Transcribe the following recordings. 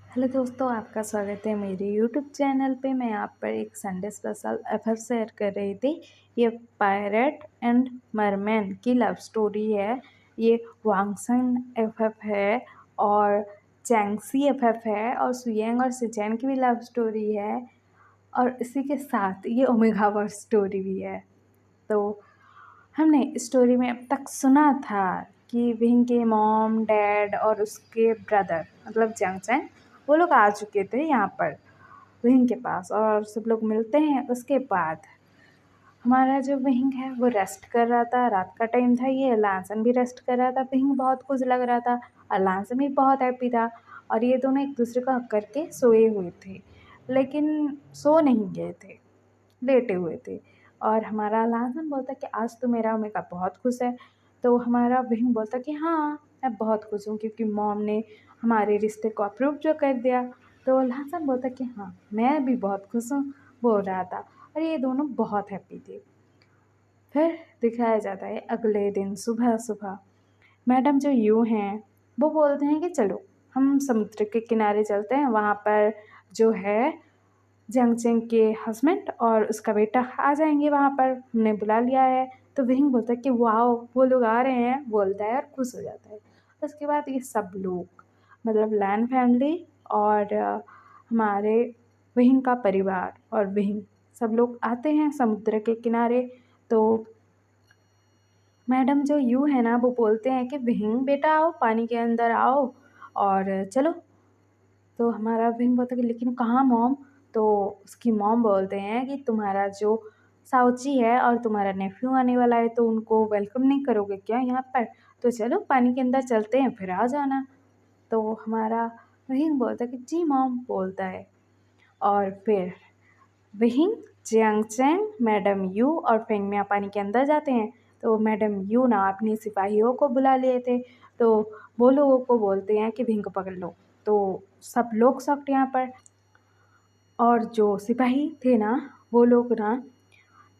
Hello दोस्तों, आपका स्वागत है मेरे यूट्यूब चैनल पे। मैं आप पर एक संडे स्पेशल एफएफ शेयर कर रही थी। ये पायरेट एंड मरमैन की लव स्टोरी है। ये वांगसन एफएफ है और चैंगसी एफएफ है और सुयंग और सिचैन की भी लव स्टोरी है और इसी के साथ ये ओमेगा वर्स स्टोरी भी है। तो हमने स्टोरी में अब तक सुना था कि विंग के मॉम, डैड और उसके ब्रदर मतलब जंगचैन वो लोग आ चुके थे यहाँ पर विंग के पास और सब लोग मिलते हैं। उसके बाद हमारा जो विंग है वो रेस्ट कर रहा था। रात का टाइम था, ये लांसन भी रेस्ट कर रहा था। विंग बहुत खुश लग रहा था और लांसन भी बहुत हैप्पी था और ये दोनों एक दूसरे को हक करके सोए हुए थे, लेकिन सो नहीं गए थे, लेटे हुए थे। और हमारा लांसन बोलता कि आज तो मेरा ओमेगा बहुत खुश है। तो हमारा विंग बोलता कि हाँ, मैं बहुत खुश हूँ क्योंकि मॉम ने हमारे रिश्ते को अप्रूव जो कर दिया। तो लांसन बोलता कि हाँ, मैं भी बहुत खुश हूँ, बोल रहा था। और ये दोनों बहुत हैप्पी थे। फिर दिखाया जाता है अगले दिन सुबह सुबह मैडम जो यू हैं वो बोलते हैं कि चलो हम समुद्र के किनारे चलते हैं। वहाँ पर जो है जंगचेंग के हस्बैंड और उसका बेटा आ जाएंगे, वहाँ पर हमने बुला लिया है। तो विंग बोलता है कि वाओ, वो लोग आ रहे हैं, बोलता है और खुश हो जाता है। उसके बाद ये सब लोग मतलब लैन फैमिली और हमारे विंग का परिवार और विंग सब लोग आते हैं समुद्र के किनारे। तो मैडम जो यू है ना वो बोलते हैं कि विंग बेटा आओ, पानी के अंदर आओ और चलो। तो हमारा विंग बोलता है कि लेकिन कहाँ मॉम? तो उसकी मॉम बोलते हैं कि तुम्हारा जो साउची है और तुम्हारा नेफ्यू आने वाला है, तो उनको वेलकम नहीं करोगे क्या यहाँ पर? तो चलो पानी के अंदर चलते हैं, फिर आ जाना। तो हमारा विंग बोलता है कि जी मॉम, बोलता है। और फिर विंग, जियांगचैंग, मैडम यू और फेंगमिया पानी के अंदर जाते हैं। तो मैडम यू ना अपनी सिपाहियों को बुला लिए थे। तो वो लोगों को बोलते हैं कि विंग को पकड़ लो। तो सब लोग सख्त यहाँ पर और जो सिपाही थे ना वो लोग ना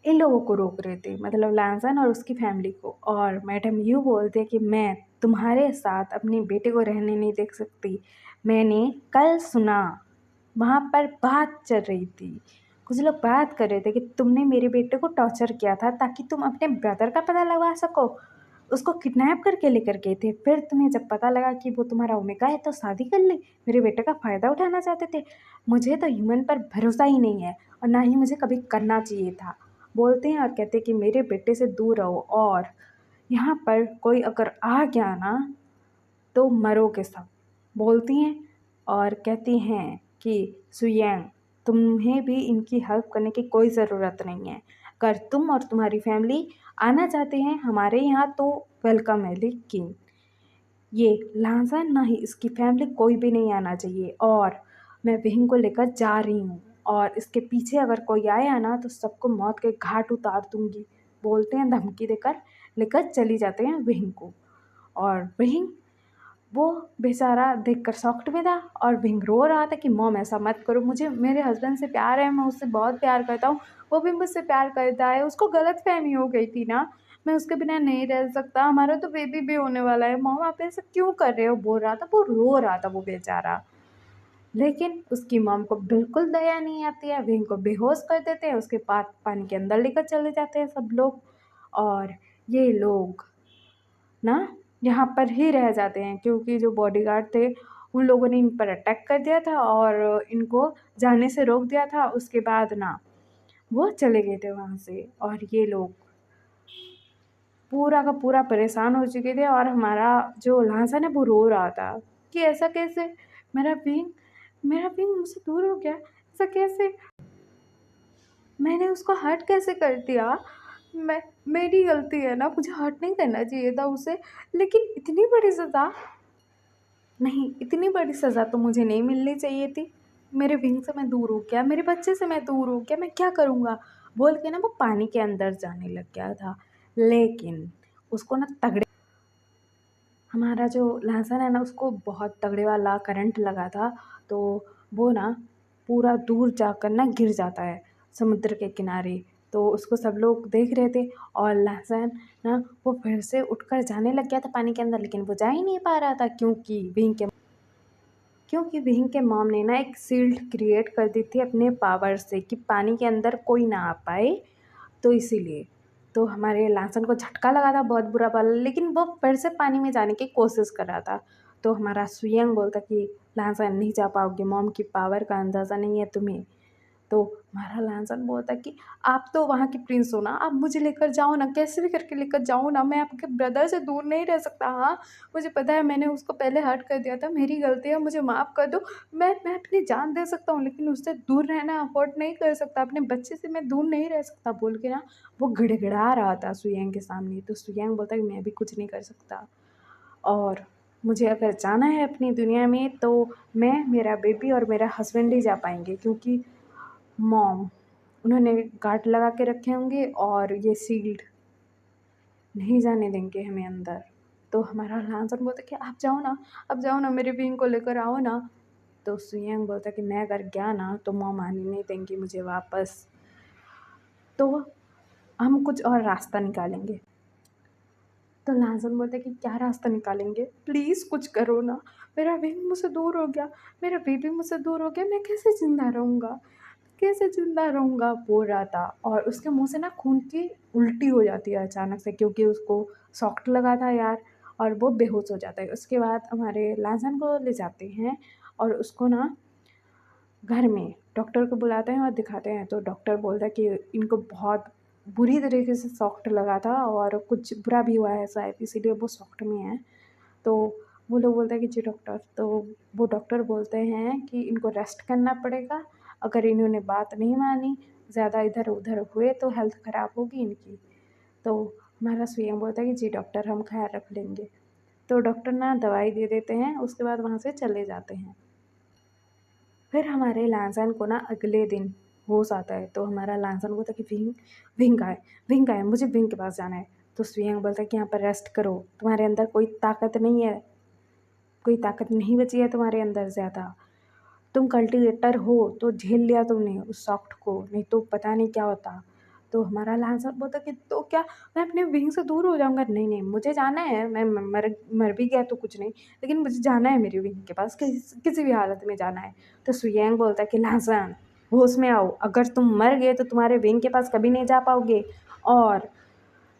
इन लोगों को रोक रहे थे, मतलब लांसन और उसकी फैमिली को। और मैडम यू बोलते कि मैं तुम्हारे साथ अपने बेटे को रहने नहीं देख सकती। मैंने कल सुना, वहाँ पर बात चल रही थी, कुछ लोग बात कर रहे थे कि तुमने मेरे बेटे को टॉर्चर किया था ताकि तुम अपने ब्रदर का पता लगा सको। उसको किडनैप करके लेकर गए थे, फिर तुम्हें जब पता लगा कि वो तुम्हारा ओमेगा है तो शादी कर ली, मेरे बेटे का फ़ायदा उठाना चाहते थे। मुझे तो ह्यूमन पर भरोसा ही नहीं है और ना ही मुझे कभी करना चाहिए था, बोलते हैं। और कहते हैं कि मेरे बेटे से दूर रहो और यहाँ पर कोई अगर आ गया ना तो मरोगे सब, बोलती हैं। और कहती हैं कि सुयैंग, तुम्हें भी इनकी हेल्प करने की कोई ज़रूरत नहीं है। अगर तुम और तुम्हारी फैमिली आना चाहते हैं हमारे यहाँ तो वेलकम है, लेकिन ये लांसन ना ही इसकी फैमिली कोई भी नहीं आना चाहिए। और मैं विंग को लेकर जा रही हूँ और इसके पीछे अगर कोई आया ना तो सबको मौत के घाट उतार दूंगी, बोलते हैं। धमकी देकर लेकर चली जाते हैं विंग को। और विंग वो बेचारा देखकर शॉक्ड में था और विंग रो रहा था कि मॉम ऐसा मत करो, मुझे मेरे हस्बैंड से प्यार है, मैं उससे बहुत प्यार करता हूँ, वो भी मुझसे प्यार करता है, उसको गलतफहमी हो गई थी ना, मैं उसके बिना नहीं रह सकता, हमारा तो बेबी भी होने वाला है, मॉम आप ऐसा क्यों कर रहे हो, बोल रहा था। वो रो रहा था वो बेचारा। लेकिन उसकी मॉम को बिल्कुल दया नहीं आती है, विंग को बेहोश कर देते हैं, उसके बाद पानी के अंदर लेकर चले जाते हैं सब लोग। और ये लोग ना यहाँ पर ही रह जाते हैं क्योंकि जो बॉडीगार्ड थे उन लोगों ने इन पर अटैक कर दिया था और इनको जाने से रोक दिया था। उसके बाद ना वो चले गए थे वहाँ से और ये लोग पूरा का पूरा परेशान हो चुके थे। और हमारा जो लहसन है वो रो रहा था कि ऐसा कैसे, मेरा विंग मेरा विंग मुझसे दूर हो गया, ऐसा कैसे, मैंने उसको हर्ट कैसे कर दिया, मैं मेरी गलती है ना, मुझे हर्ट नहीं करना चाहिए था उसे, लेकिन इतनी बड़ी सज़ा नहीं, इतनी बड़ी सज़ा तो मुझे नहीं मिलनी चाहिए थी। मेरे विंग से मैं दूर हो गया, मेरे बच्चे से मैं दूर हो गया, मैं क्या करूँगा, बोल के ना वो पानी के अंदर जाने लग गया था। लेकिन उसको ना तगड़े हमारा जो लहसुन है ना उसको बहुत तगड़े वाला करंट लगा था। तो वो ना पूरा दूर जाकर ना गिर जाता है समुद्र के किनारे। तो उसको सब लोग देख रहे थे और लहसुन ना वो फिर से उठकर जाने लग गया था पानी के अंदर, लेकिन वो जा ही नहीं पा रहा था क्योंकि विंग के क्योंकि विहिंग के मॉम ने ना एक शील्ड क्रिएट कर दी थी अपने पावर से कि पानी के अंदर कोई ना आ पाए, तो इसीलिए। तो हमारे लासन को झटका लगा था बहुत बुरा वाला, लेकिन वो फिर से पानी में जाने की कोशिश कर रहा था। तो हमारा सुयंग बोलता कि लासन नहीं जा पाओगे, मॉम की पावर का अंदाज़ा नहीं है तुम्हें। तो हमारा लासन बोलता कि आप तो वहाँ की प्रिंस हो ना, आप मुझे लेकर जाओ ना, कैसे भी करके लेकर जाओ ना, मैं आपके ब्रदर से दूर नहीं रह सकता। हाँ, मुझे पता है मैंने उसको पहले हर्ट कर दिया था, मेरी गलती है, मुझे माफ़ कर दो। मैं अपनी जान दे सकता हूँ, लेकिन उससे दूर रहना अफोर्ड नहीं कर सकता, अपने बच्चे से मैं दूर नहीं रह सकता बोल के ना वो गिड़गिड़ा रहा था सुयंग के सामने। तो सुयंग बोलता कि मैं भी कुछ नहीं कर सकता, और मुझे अगर जाना है अपनी दुनिया में तो मैं, मेरा बेबी और मेरा हस्बैंड ही जा पाएंगे, क्योंकि मॉम उन्होंने गार्ड लगा के रखे होंगे और ये सील्ड नहीं जाने देंगे हमें अंदर। तो हमारा लांसर बोलता कि आप जाओ ना, आप जाओ ना, मेरे विंग को लेकर आओ ना। तो सुयंग बोलता कि मैं अगर गया ना तो मॉम आने नहीं देंगी मुझे वापस, तो हम कुछ और रास्ता निकालेंगे। तो लाजन बोलते कि क्या रास्ता निकालेंगे, प्लीज़ कुछ करो ना, मेरा विंग मुझसे दूर हो गया, मेरा बेबी मुझसे दूर हो गया, मैं कैसे ज़िंदा रहूँगा, कैसे ज़िंदा रहूँगा, बोल रहा था। और उसके मुँह से ना खून की उल्टी हो जाती है अचानक से, क्योंकि उसको शॉक लगा था यार, और वो बेहोश हो जाता है। उसके बाद हमारे लाजन को ले जाते हैं और उसको ना घर में डॉक्टर को बुलाते हैं और दिखाते हैं। तो डॉक्टर बोलता है कि इनको बहुत बुरी तरीके से शॉक लगा था और कुछ बुरा भी हुआ है शायद, इसीलिए वो शॉक में है। तो वो लोग बोलते हैं कि जी डॉक्टर, तो वो डॉक्टर बोलते हैं कि इनको रेस्ट करना पड़ेगा, अगर इन्होंने बात नहीं मानी, ज़्यादा इधर उधर हुए तो हेल्थ ख़राब होगी इनकी। तो हमारा स्वयं बोलता है कि जी डॉक्टर, हम ख्याल रख लेंगे। तो डॉक्टर ना दवाई दे देते हैं, उसके बाद वहाँ से चले जाते हैं। फिर हमारे लांसन को ना अगले दिन होश आता है। तो हमारा लांसन बोलता है कि विंग, विंग आए, मुझे विंग के पास जाना है। तो स्वयं बोलता है कि यहाँ पर रेस्ट करो, तुम्हारे अंदर कोई ताकत नहीं है, कोई ताकत नहीं बची है तुम्हारे अंदर ज़्यादा, तुम कल्टिवेटर हो तो झेल लिया तुमने उस सॉफ्ट को, नहीं तो पता नहीं क्या होता। तो हमारा लांसर बोलता कि तो क्या मैं अपने विंग से दूर हो जाऊँगा? नहीं, नहीं, मुझे जाना है, मैं मर मर भी गया तो कुछ नहीं, लेकिन मुझे जाना है मेरे विंग के पास, किसी भी हालत में जाना है। तो सुयंग बोलता है कि लांसन, होश में आओ, अगर तुम मर गए तो तुम्हारे विंग के पास कभी नहीं जा पाओगे, और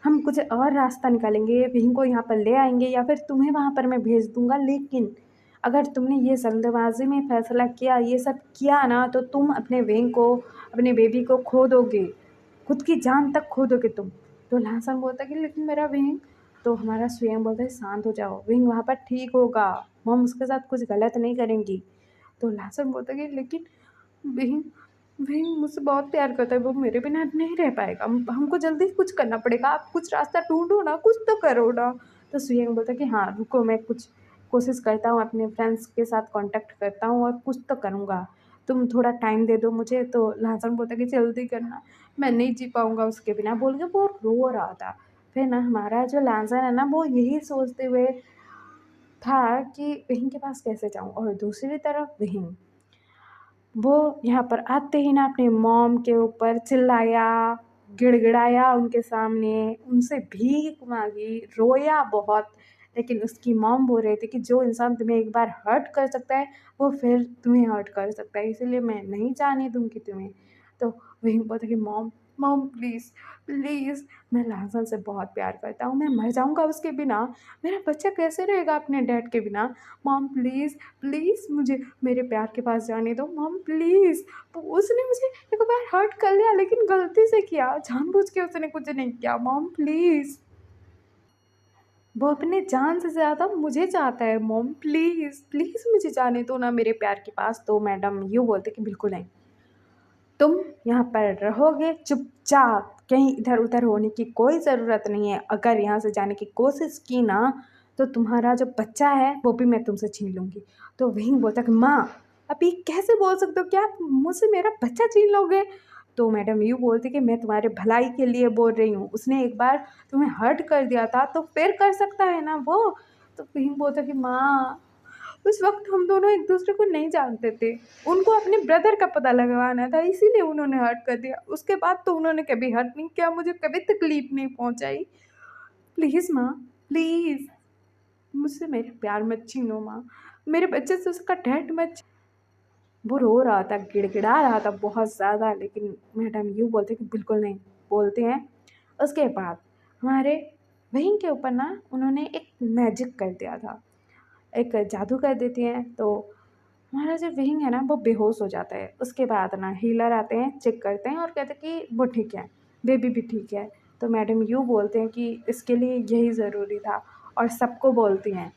हम कुछ और रास्ता निकालेंगे, विंग को यहाँ पर ले आएँगे या फिर तुम्हें वहाँ पर मैं भेज दूँगा, लेकिन अगर तुमने ये जल्दबाज़ी में फ़ैसला किया, ये सब किया ना, तो तुम अपने विंग को, अपने बेबी को खो दोगे, खुद की जान तक खो दोगे तुम। तो लासन बोलता है कि लेकिन मेरा विंग, तो हमारा स्वयं बोलता है शांत हो जाओ, विंग वहाँ पर ठीक होगा, मॉम उसके साथ कुछ गलत नहीं करेंगी। तो लासन बोलता है कि लेकिन विंग, विंग मुझसे बहुत प्यार करता है, वो मेरे बिना नहीं रह पाएगा, हमको जल्दी कुछ करना पड़ेगा, आप कुछ रास्ता ढूंढो ना, कुछ तो करो ना। तो सुयंग बोलता है कि हाँ रुको, मैं कुछ कोशिश करता हूँ, अपने फ्रेंड्स के साथ कांटेक्ट करता हूँ और कुछ तो करूँगा, तुम थोड़ा टाइम दे दो मुझे। तो लासन बोलता है कि जल्दी करना, मैं नहीं जी पाऊँगा उसके बिना, बोल के वो रो रहा था। फिर ना हमारा जो लासन है ना, वो यही सोचते हुए था कि विंग के पास कैसे जाऊँ, और दूसरी तरफ विंग, वो यहाँ पर आते ही ना अपने मॉम के ऊपर चिल्लाया, गिड़गिड़ाया उनके सामने, उनसे भीख मांगी, रोया बहुत। लेकिन उसकी मॉम बोल रही थी कि जो इंसान तुम्हें एक बार हर्ट कर सकता है वो फिर तुम्हें हर्ट कर सकता है, इसीलिए मैं नहीं जाने दूंगी तुम्हें। तो वहीं बोलता कि मॉम, मॉम प्लीज़, प्लीज़, मैं लाजन से बहुत प्यार करता हूँ, मैं मर जाऊँगा उसके बिना, मेरा बच्चा कैसे रहेगा अपने डैड के बिना, मॉम प्लीज़, प्लीज़ मुझे मेरे प्यार के पास जाने दो, मॉम प्लीज़। तो उसने मुझे एक बार हर्ट कर लिया, लेकिन गलती से किया, जानबूझ के उसने कुछ नहीं किया, मॉम प्लीज़। वो अपने जान से ज़्यादा मुझे चाहता है, मॉम प्लीज़, प्लीज़ मुझे जाने दो ना मेरे प्यार के पास। तो मैडम यूँ बोलते कि बिल्कुल नहीं, तुम यहाँ पर रहोगे चुपचाप, कहीं इधर-उधर होने की कोई ज़रूरत नहीं है। अगर यहाँ से जाने की कोशिश की ना, तो तुम्हारा जो बच्चा है वो भी मैं तुमसे छीन लूँगी। तो विंग बोलता कि माँ, आप ये कैसे बोल सकते हो कि आप मुझसे मेरा बच्चा छीन लोगे? तो मैडम यूँ बोलती कि मैं तुम्हारे भलाई के लिए बोल रही हूँ। उसने एक बार तुम्हें हर्ट कर दिया था तो फिर कर सकता है ना वो। तो विंग बोलता कि माँ, उस वक़्त हम दोनों एक-दूसरे को नहीं जानते थे। उनको अपने ब्रदर का पता लगवाना था, इसीलिए उन्होंने हर्ट कर दिया। उसके बाद तो उन्होंने कभी हर्ट नहीं किया, मुझे कभी तकलीफ़ नहीं पहुँचाई। प्लीज़ माँ, प्लीज़, मुझसे मेरे प्यार मत छीनो माँ। मेरे बच्चे से उसका डैड मत। वो रो रहा था, गिड़गिड़ा रहा था बहुत ज़्यादा, लेकिन मैडम यूँ बोलते कि बिल्कुल नहीं, बोलते हैं। उसके बाद हमारे बहन के ऊपर ना उन्होंने एक मैजिक कर दिया था, एक जादू कर देती हैं, तो हमारा जो विंग है ना वो बेहोश हो जाता है। उसके बाद ना हीलर आते हैं, चेक करते हैं और कहते हैं कि वो ठीक है, बेबी भी ठीक है। तो मैडम यूँ बोलते हैं कि इसके लिए यही ज़रूरी था, और सबको बोलती हैं,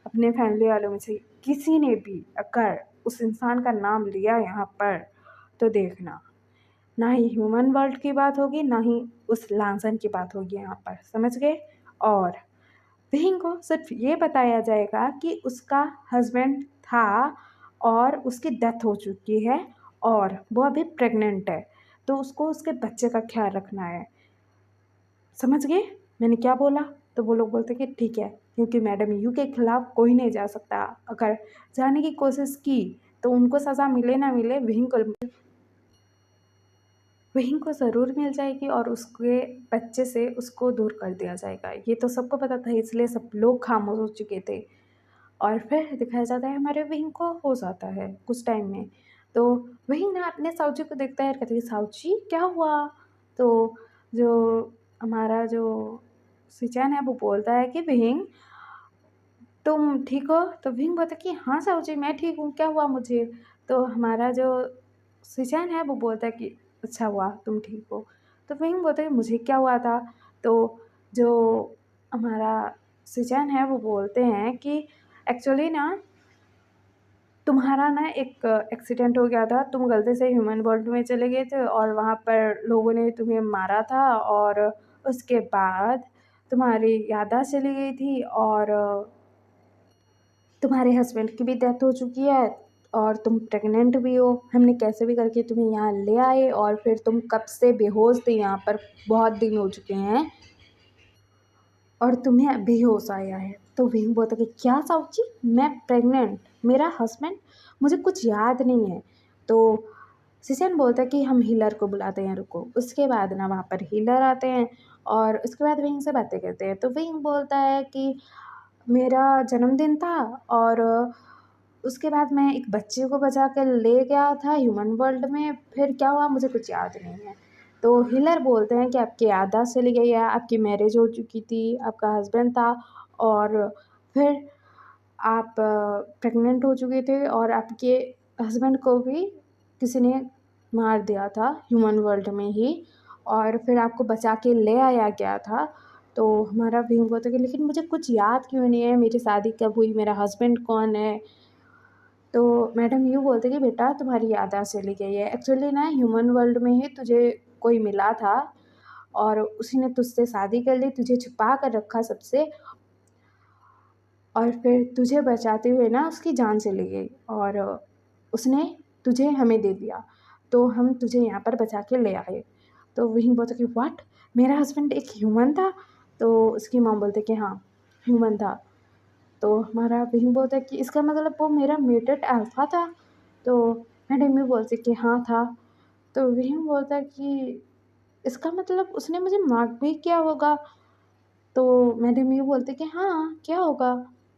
अपने फैमिली वालों में से किसी ने भी अगर उस इंसान का नाम लिया यहाँ पर, तो देखना, ना ही ह्यूमन वर्ल्ड की बात होगी, ना ही उस लांसन की बात होगी यहाँ पर, समझ गए। और विंग को सिर्फ ये बताया जाएगा कि उसका हस्बैंड था और उसकी डेथ हो चुकी है और वो अभी प्रेग्नेंट है, तो उसको उसके बच्चे का ख्याल रखना है। समझ गए मैंने क्या बोला? तो वो लोग बोलते कि ठीक है, क्योंकि मैडम यू के खिलाफ कोई नहीं जा सकता। अगर जाने की कोशिश की तो उनको सज़ा मिले ना मिले, विंग को ज़रूर मिल जाएगी और उसके बच्चे से उसको दूर कर दिया जाएगा। ये तो सबको पता था, इसलिए सब लोग खामोश हो चुके थे। और फिर दिखाया जाता है हमारे विंग को हो जाता है कुछ टाइम में। तो विंग ना अपने साउची को देखता है और कहता है कि साउची क्या हुआ? तो जो हमारा जो सिचन है वो बोलता है कि विंग तुम ठीक हो? तो विंग बोलता है कि हाँ साउची मैं ठीक हूँ, क्या हुआ मुझे? तो हमारा जो सिचन है वो बोलता है कि अच्छा हुआ तुम ठीक हो। तो विंग बोलता है कि मुझे क्या हुआ था? तो जो हमारा सिचन है वो बोलते हैं कि एक्चुअली ना तुम्हारा ना एक एक्सीडेंट हो गया था, तुम गलती से ह्यूमन वर्ल्ड में चले गए थे और वहाँ पर लोगों ने तुम्हें मारा था, और उसके बाद तुम्हारी याददाश्त चली गई थी और तुम्हारे हस्बैंड की भी डेथ हो चुकी है और तुम प्रेग्नेंट भी हो। हमने कैसे भी करके तुम्हें यहाँ ले आए और फिर तुम कब से बेहोश थे, यहाँ पर बहुत दिन हो चुके हैं और तुम्हें अभी होश आया है। तो वही बोलता कि क्या साउची, मैं प्रेग्नेंट, मेरा हस्बैंड, मुझे कुछ याद नहीं है। तो सिचन बोलता है कि हम हीलर को बुलाते हैं, रुको। उसके बाद ना वहाँ पर हीलर आते हैं और उसके बाद विंग से बातें करते हैं। तो विंग बोलता है कि मेरा जन्मदिन था और उसके बाद मैं एक बच्चे को बचा कर ले गया था ह्यूमन वर्ल्ड में, फिर क्या हुआ मुझे कुछ याद नहीं है। तो हीलर बोलते हैं कि आपकी याददाश्त चली गई है, आपकी मैरिज हो चुकी थी, आपका हस्बैंड था और फिर आप प्रेग्नेंट हो चुके थे और आपके हस्बैंड को भी किसी ने मार दिया था ह्यूमन वर्ल्ड में ही, और फिर आपको बचा के ले आया गया था। तो हमारा विंग बोलता है कि लेकिन मुझे कुछ याद क्यों नहीं है, मेरी शादी कब हुई, मेरा हस्बैंड कौन है? तो मैडम यूँ बोलते कि बेटा तुम्हारी याददाश्त चली गई है, एक्चुअली ना ह्यूमन वर्ल्ड में ही तुझे कोई मिला था और उसी ने तुझसे शादी कर ली, तुझे छुपा कर रखा सबसे, और फिर तुझे बचाते हुए ना उसकी जान चली गई और उसने तुझे हमें दे दिया, तो हम तुझे यहाँ पर बचा के ले आए। तो वही बोलता कि व्हाट, मेरा हस्बैंड एक ह्यूमन था? तो उसकी मॉम बोलते कि हाँ ह्यूमन था। तो हमारा वही बोलता है कि इसका मतलब वो मेरा म्यूटेंट अल्फा था? तो मैडम भी बोलती कि हाँ था। तो वही बोलता है कि इसका मतलब उसने मुझे मार्क भी किया होगा? तो मैडम ये बोलते कि हाँ, क्या होगा?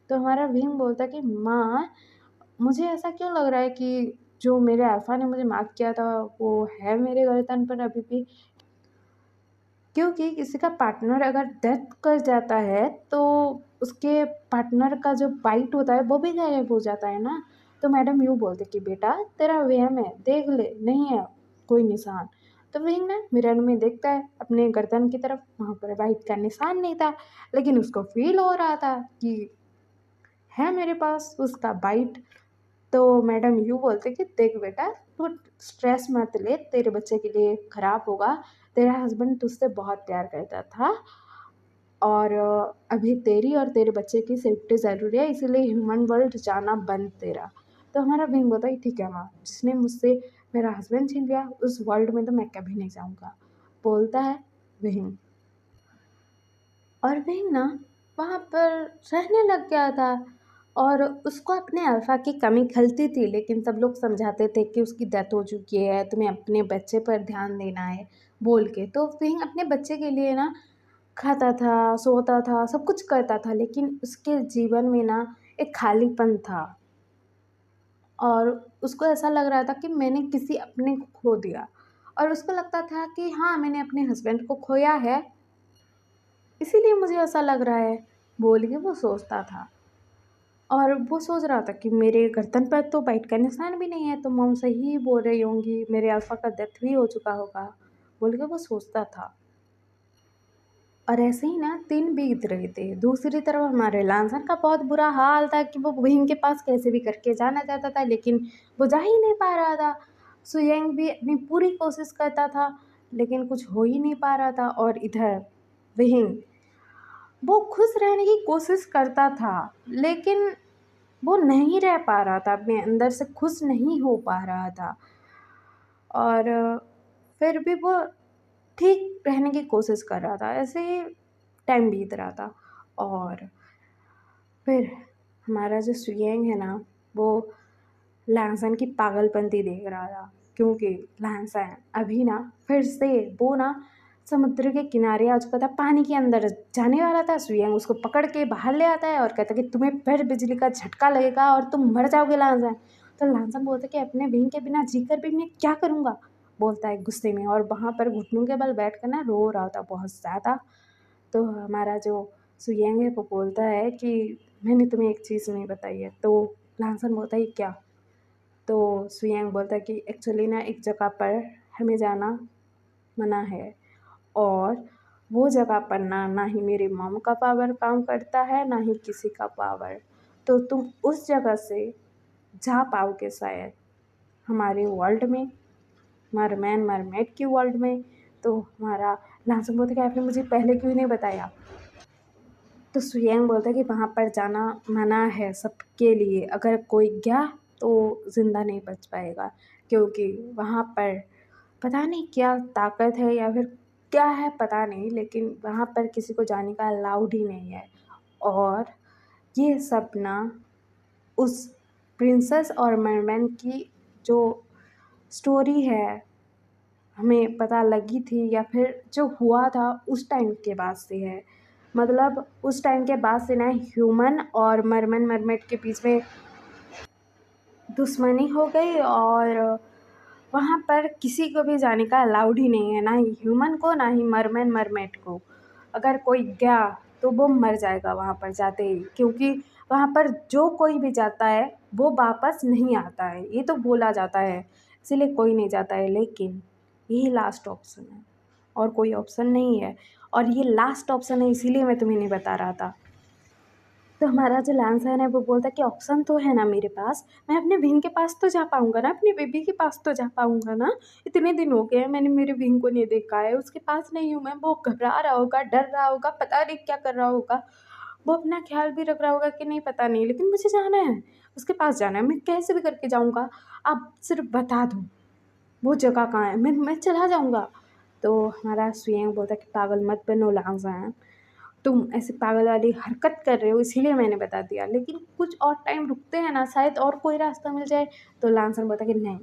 तो हमारा भीम बोलता कि माँ, मुझे ऐसा क्यों लग रहा है कि जो मेरे अल्फ़ा ने मुझे मार्क किया था, वो है मेरे गर्दन पर अभी भी। क्योंकि किसी का पार्टनर अगर डेथ कर जाता है, तो उसके पार्टनर का जो बाइट होता है, वो भी गायब हो जाता है ना। तो मैडम यूँ बोलते कि बेटा तेरा वहम है, देख ले, नहीं है कोई निशान। तो वही ना मिरर में देखता है अपने गर्दन की तरफ, वहाँ पर बाइट का निशान नहीं था, लेकिन उसको फ़ील हो रहा था कि है मेरे पास उसका बाइट। तो मैडम यूँ बोलते कि देख बेटा, तू स्ट्रेस मत ले, तेरे बच्चे के लिए ख़राब होगा, तेरा हस्बैंड तुझसे बहुत प्यार करता था और अभी तेरी और तेरे बच्चे की सेफ्टी ज़रूरी है, इसीलिए ह्यूमन वर्ल्ड जाना बंद तेरा। तो हमारा विंग बोलता है ठीक है माँ, जिसने मुझसे मेरा हस्बैंड छीन लिया उस वर्ल्ड में तो मैं कभी नहीं जाऊँगा, बोलता है विंग। और विंग ना वहाँ पर रहने लग गया था और उसको अपने अल्फ़ा की कमी खलती थी, लेकिन सब लोग समझाते थे कि उसकी डेथ हो चुकी है, तुम्हें अपने बच्चे पर ध्यान देना है बोल के। तो विंग अपने बच्चे के लिए ना खाता था, सोता था, सब कुछ करता था, लेकिन उसके जीवन में ना एक खालीपन था। और उसको ऐसा लग रहा था कि मैंने किसी अपने को खो दिया, और उसको लगता था कि हाँ, मैंने अपने हस्बैंड को खोया है, इसीलिए मुझे ऐसा लग रहा है, बोल के वो सोचता था। और वो सोच रहा था कि मेरे गर्दन पर तो बाइट का निशान भी नहीं है, तो मॉम सही बोल रही होंगी, मेरे अल्फ़ा का डेथ भी हो चुका होगा, बोल के वो सोचता था। और ऐसे ही ना दिन बीत रहे थे। दूसरी तरफ हमारे लांसन का बहुत बुरा हाल था कि वो बहन के पास कैसे भी करके जाना चाहता था, लेकिन वो जा ही नहीं पा रहा था। सुयंग भी अपनी पूरी कोशिश करता था, लेकिन कुछ हो ही नहीं पा रहा था। और इधर वहीन वो खुश रहने की कोशिश करता था, लेकिन वो नहीं रह पा रहा था, अपने अंदर से खुश नहीं हो पा रहा था। और फिर भी वो ठीक रहने की कोशिश कर रहा था। ऐसे ही टाइम बीत रहा था। और फिर हमारा जो सुयेंग है ना, वो लहसुन की पागलपंती देख रहा था, क्योंकि लहसुन अभी ना फिर से वो ना समुद्र के किनारे आ चुका था, पानी के अंदर जाने वाला था। सुयेंग उसको पकड़ के बाहर ले आता है और कहता है कि तुम्हें फिर बिजली का झटका लगेगा और तुम मर जाओगे लहसुन। तो लहसुन बोलता है कि अपने बहन के बिना जीकर भी मैं क्या करूँगा, बोलता है गुस्से में, और वहाँ पर घुटनों के बल बैठ कर ना रो रहा था बहुत ज़्यादा। तो हमारा जो सुयेंग है वो बोलता है कि मैंने तुम्हें एक चीज़ नहीं बताई है। तो लहसुन बोलता है क्या? तो सुयंग बोलता है कि एक्चुअली ना एक जगह पर हमें जाना मना है, और वो जगह पर ना ही मेरी मॉम का पावर काम करता है, ना ही किसी का पावर। तो तुम उस जगह से जा पाओगे शायद हमारे वर्ल्ड में, मरमैन मरमेड की वर्ल्ड में। तो हमारा लांसू बोलता है कि आपने मुझे पहले क्यों नहीं बताया। तो सुयंग बोलता है कि वहाँ पर जाना मना है सबके लिए, अगर कोई गया तो ज़िंदा नहीं बच पाएगा, क्योंकि वहाँ पर पता नहीं क्या ताकत है या फिर क्या है पता नहीं, लेकिन वहाँ पर किसी को जाने का अलाउड ही नहीं है। और ये सब ना उस प्रिंसेस और मरमैन की जो स्टोरी है, हमें पता लगी थी या फिर जो हुआ था उस टाइम के बाद से है। मतलब उस टाइम के बाद से ना ह्यूमन और मरमन मरमेड के बीच में दुश्मनी हो गई, और वहाँ पर किसी को भी जाने का अलाउड ही नहीं है, ना ही ह्यूमन को, ना ही मरमन मरमेड को। अगर कोई गया तो वो मर जाएगा वहाँ पर जाते ही, क्योंकि वहाँ पर जो कोई भी जाता है वो वापस नहीं आता है, ये तो बोला जाता है, इसीलिए कोई नहीं जाता है। लेकिन यही लास्ट ऑप्शन है, और कोई ऑप्शन नहीं है, और ये लास्ट ऑप्शन है, इसीलिए मैं तुम्हें नहीं बता रहा था। तो हमारा जो लैंसर है वो बोलता है कि ऑप्शन तो है ना मेरे पास, मैं अपने बहन के पास तो जा पाऊँगा ना, अपनी बेबी के पास तो जा पाऊँगा ना। इतने दिन हो गए हैं मैंने मेरे बहन को नहीं देखा है, उसके पास नहीं हूँ मैं, वो घबरा रहा होगा, डर रहा होगा, पता नहीं क्या कर रहा होगा, वो अपना ख्याल भी रख रहा होगा कि नहीं पता नहीं, लेकिन मुझे जाना है, उसके पास जाना है, मैं कैसे भी करके जाऊँगा, आप सिर्फ बता दो वो जगह कहाँ है, मैं चला जाऊँगा। तो हमारा स्वयं बोलता है कि पागल मत बनो लांजा, तुम ऐसे पागल वाली हरकत कर रहे हो इसीलिए मैंने बता दिया, लेकिन कुछ और टाइम रुकते हैं ना, शायद और कोई रास्ता मिल जाए। तो लांसन बोलता कि नहीं,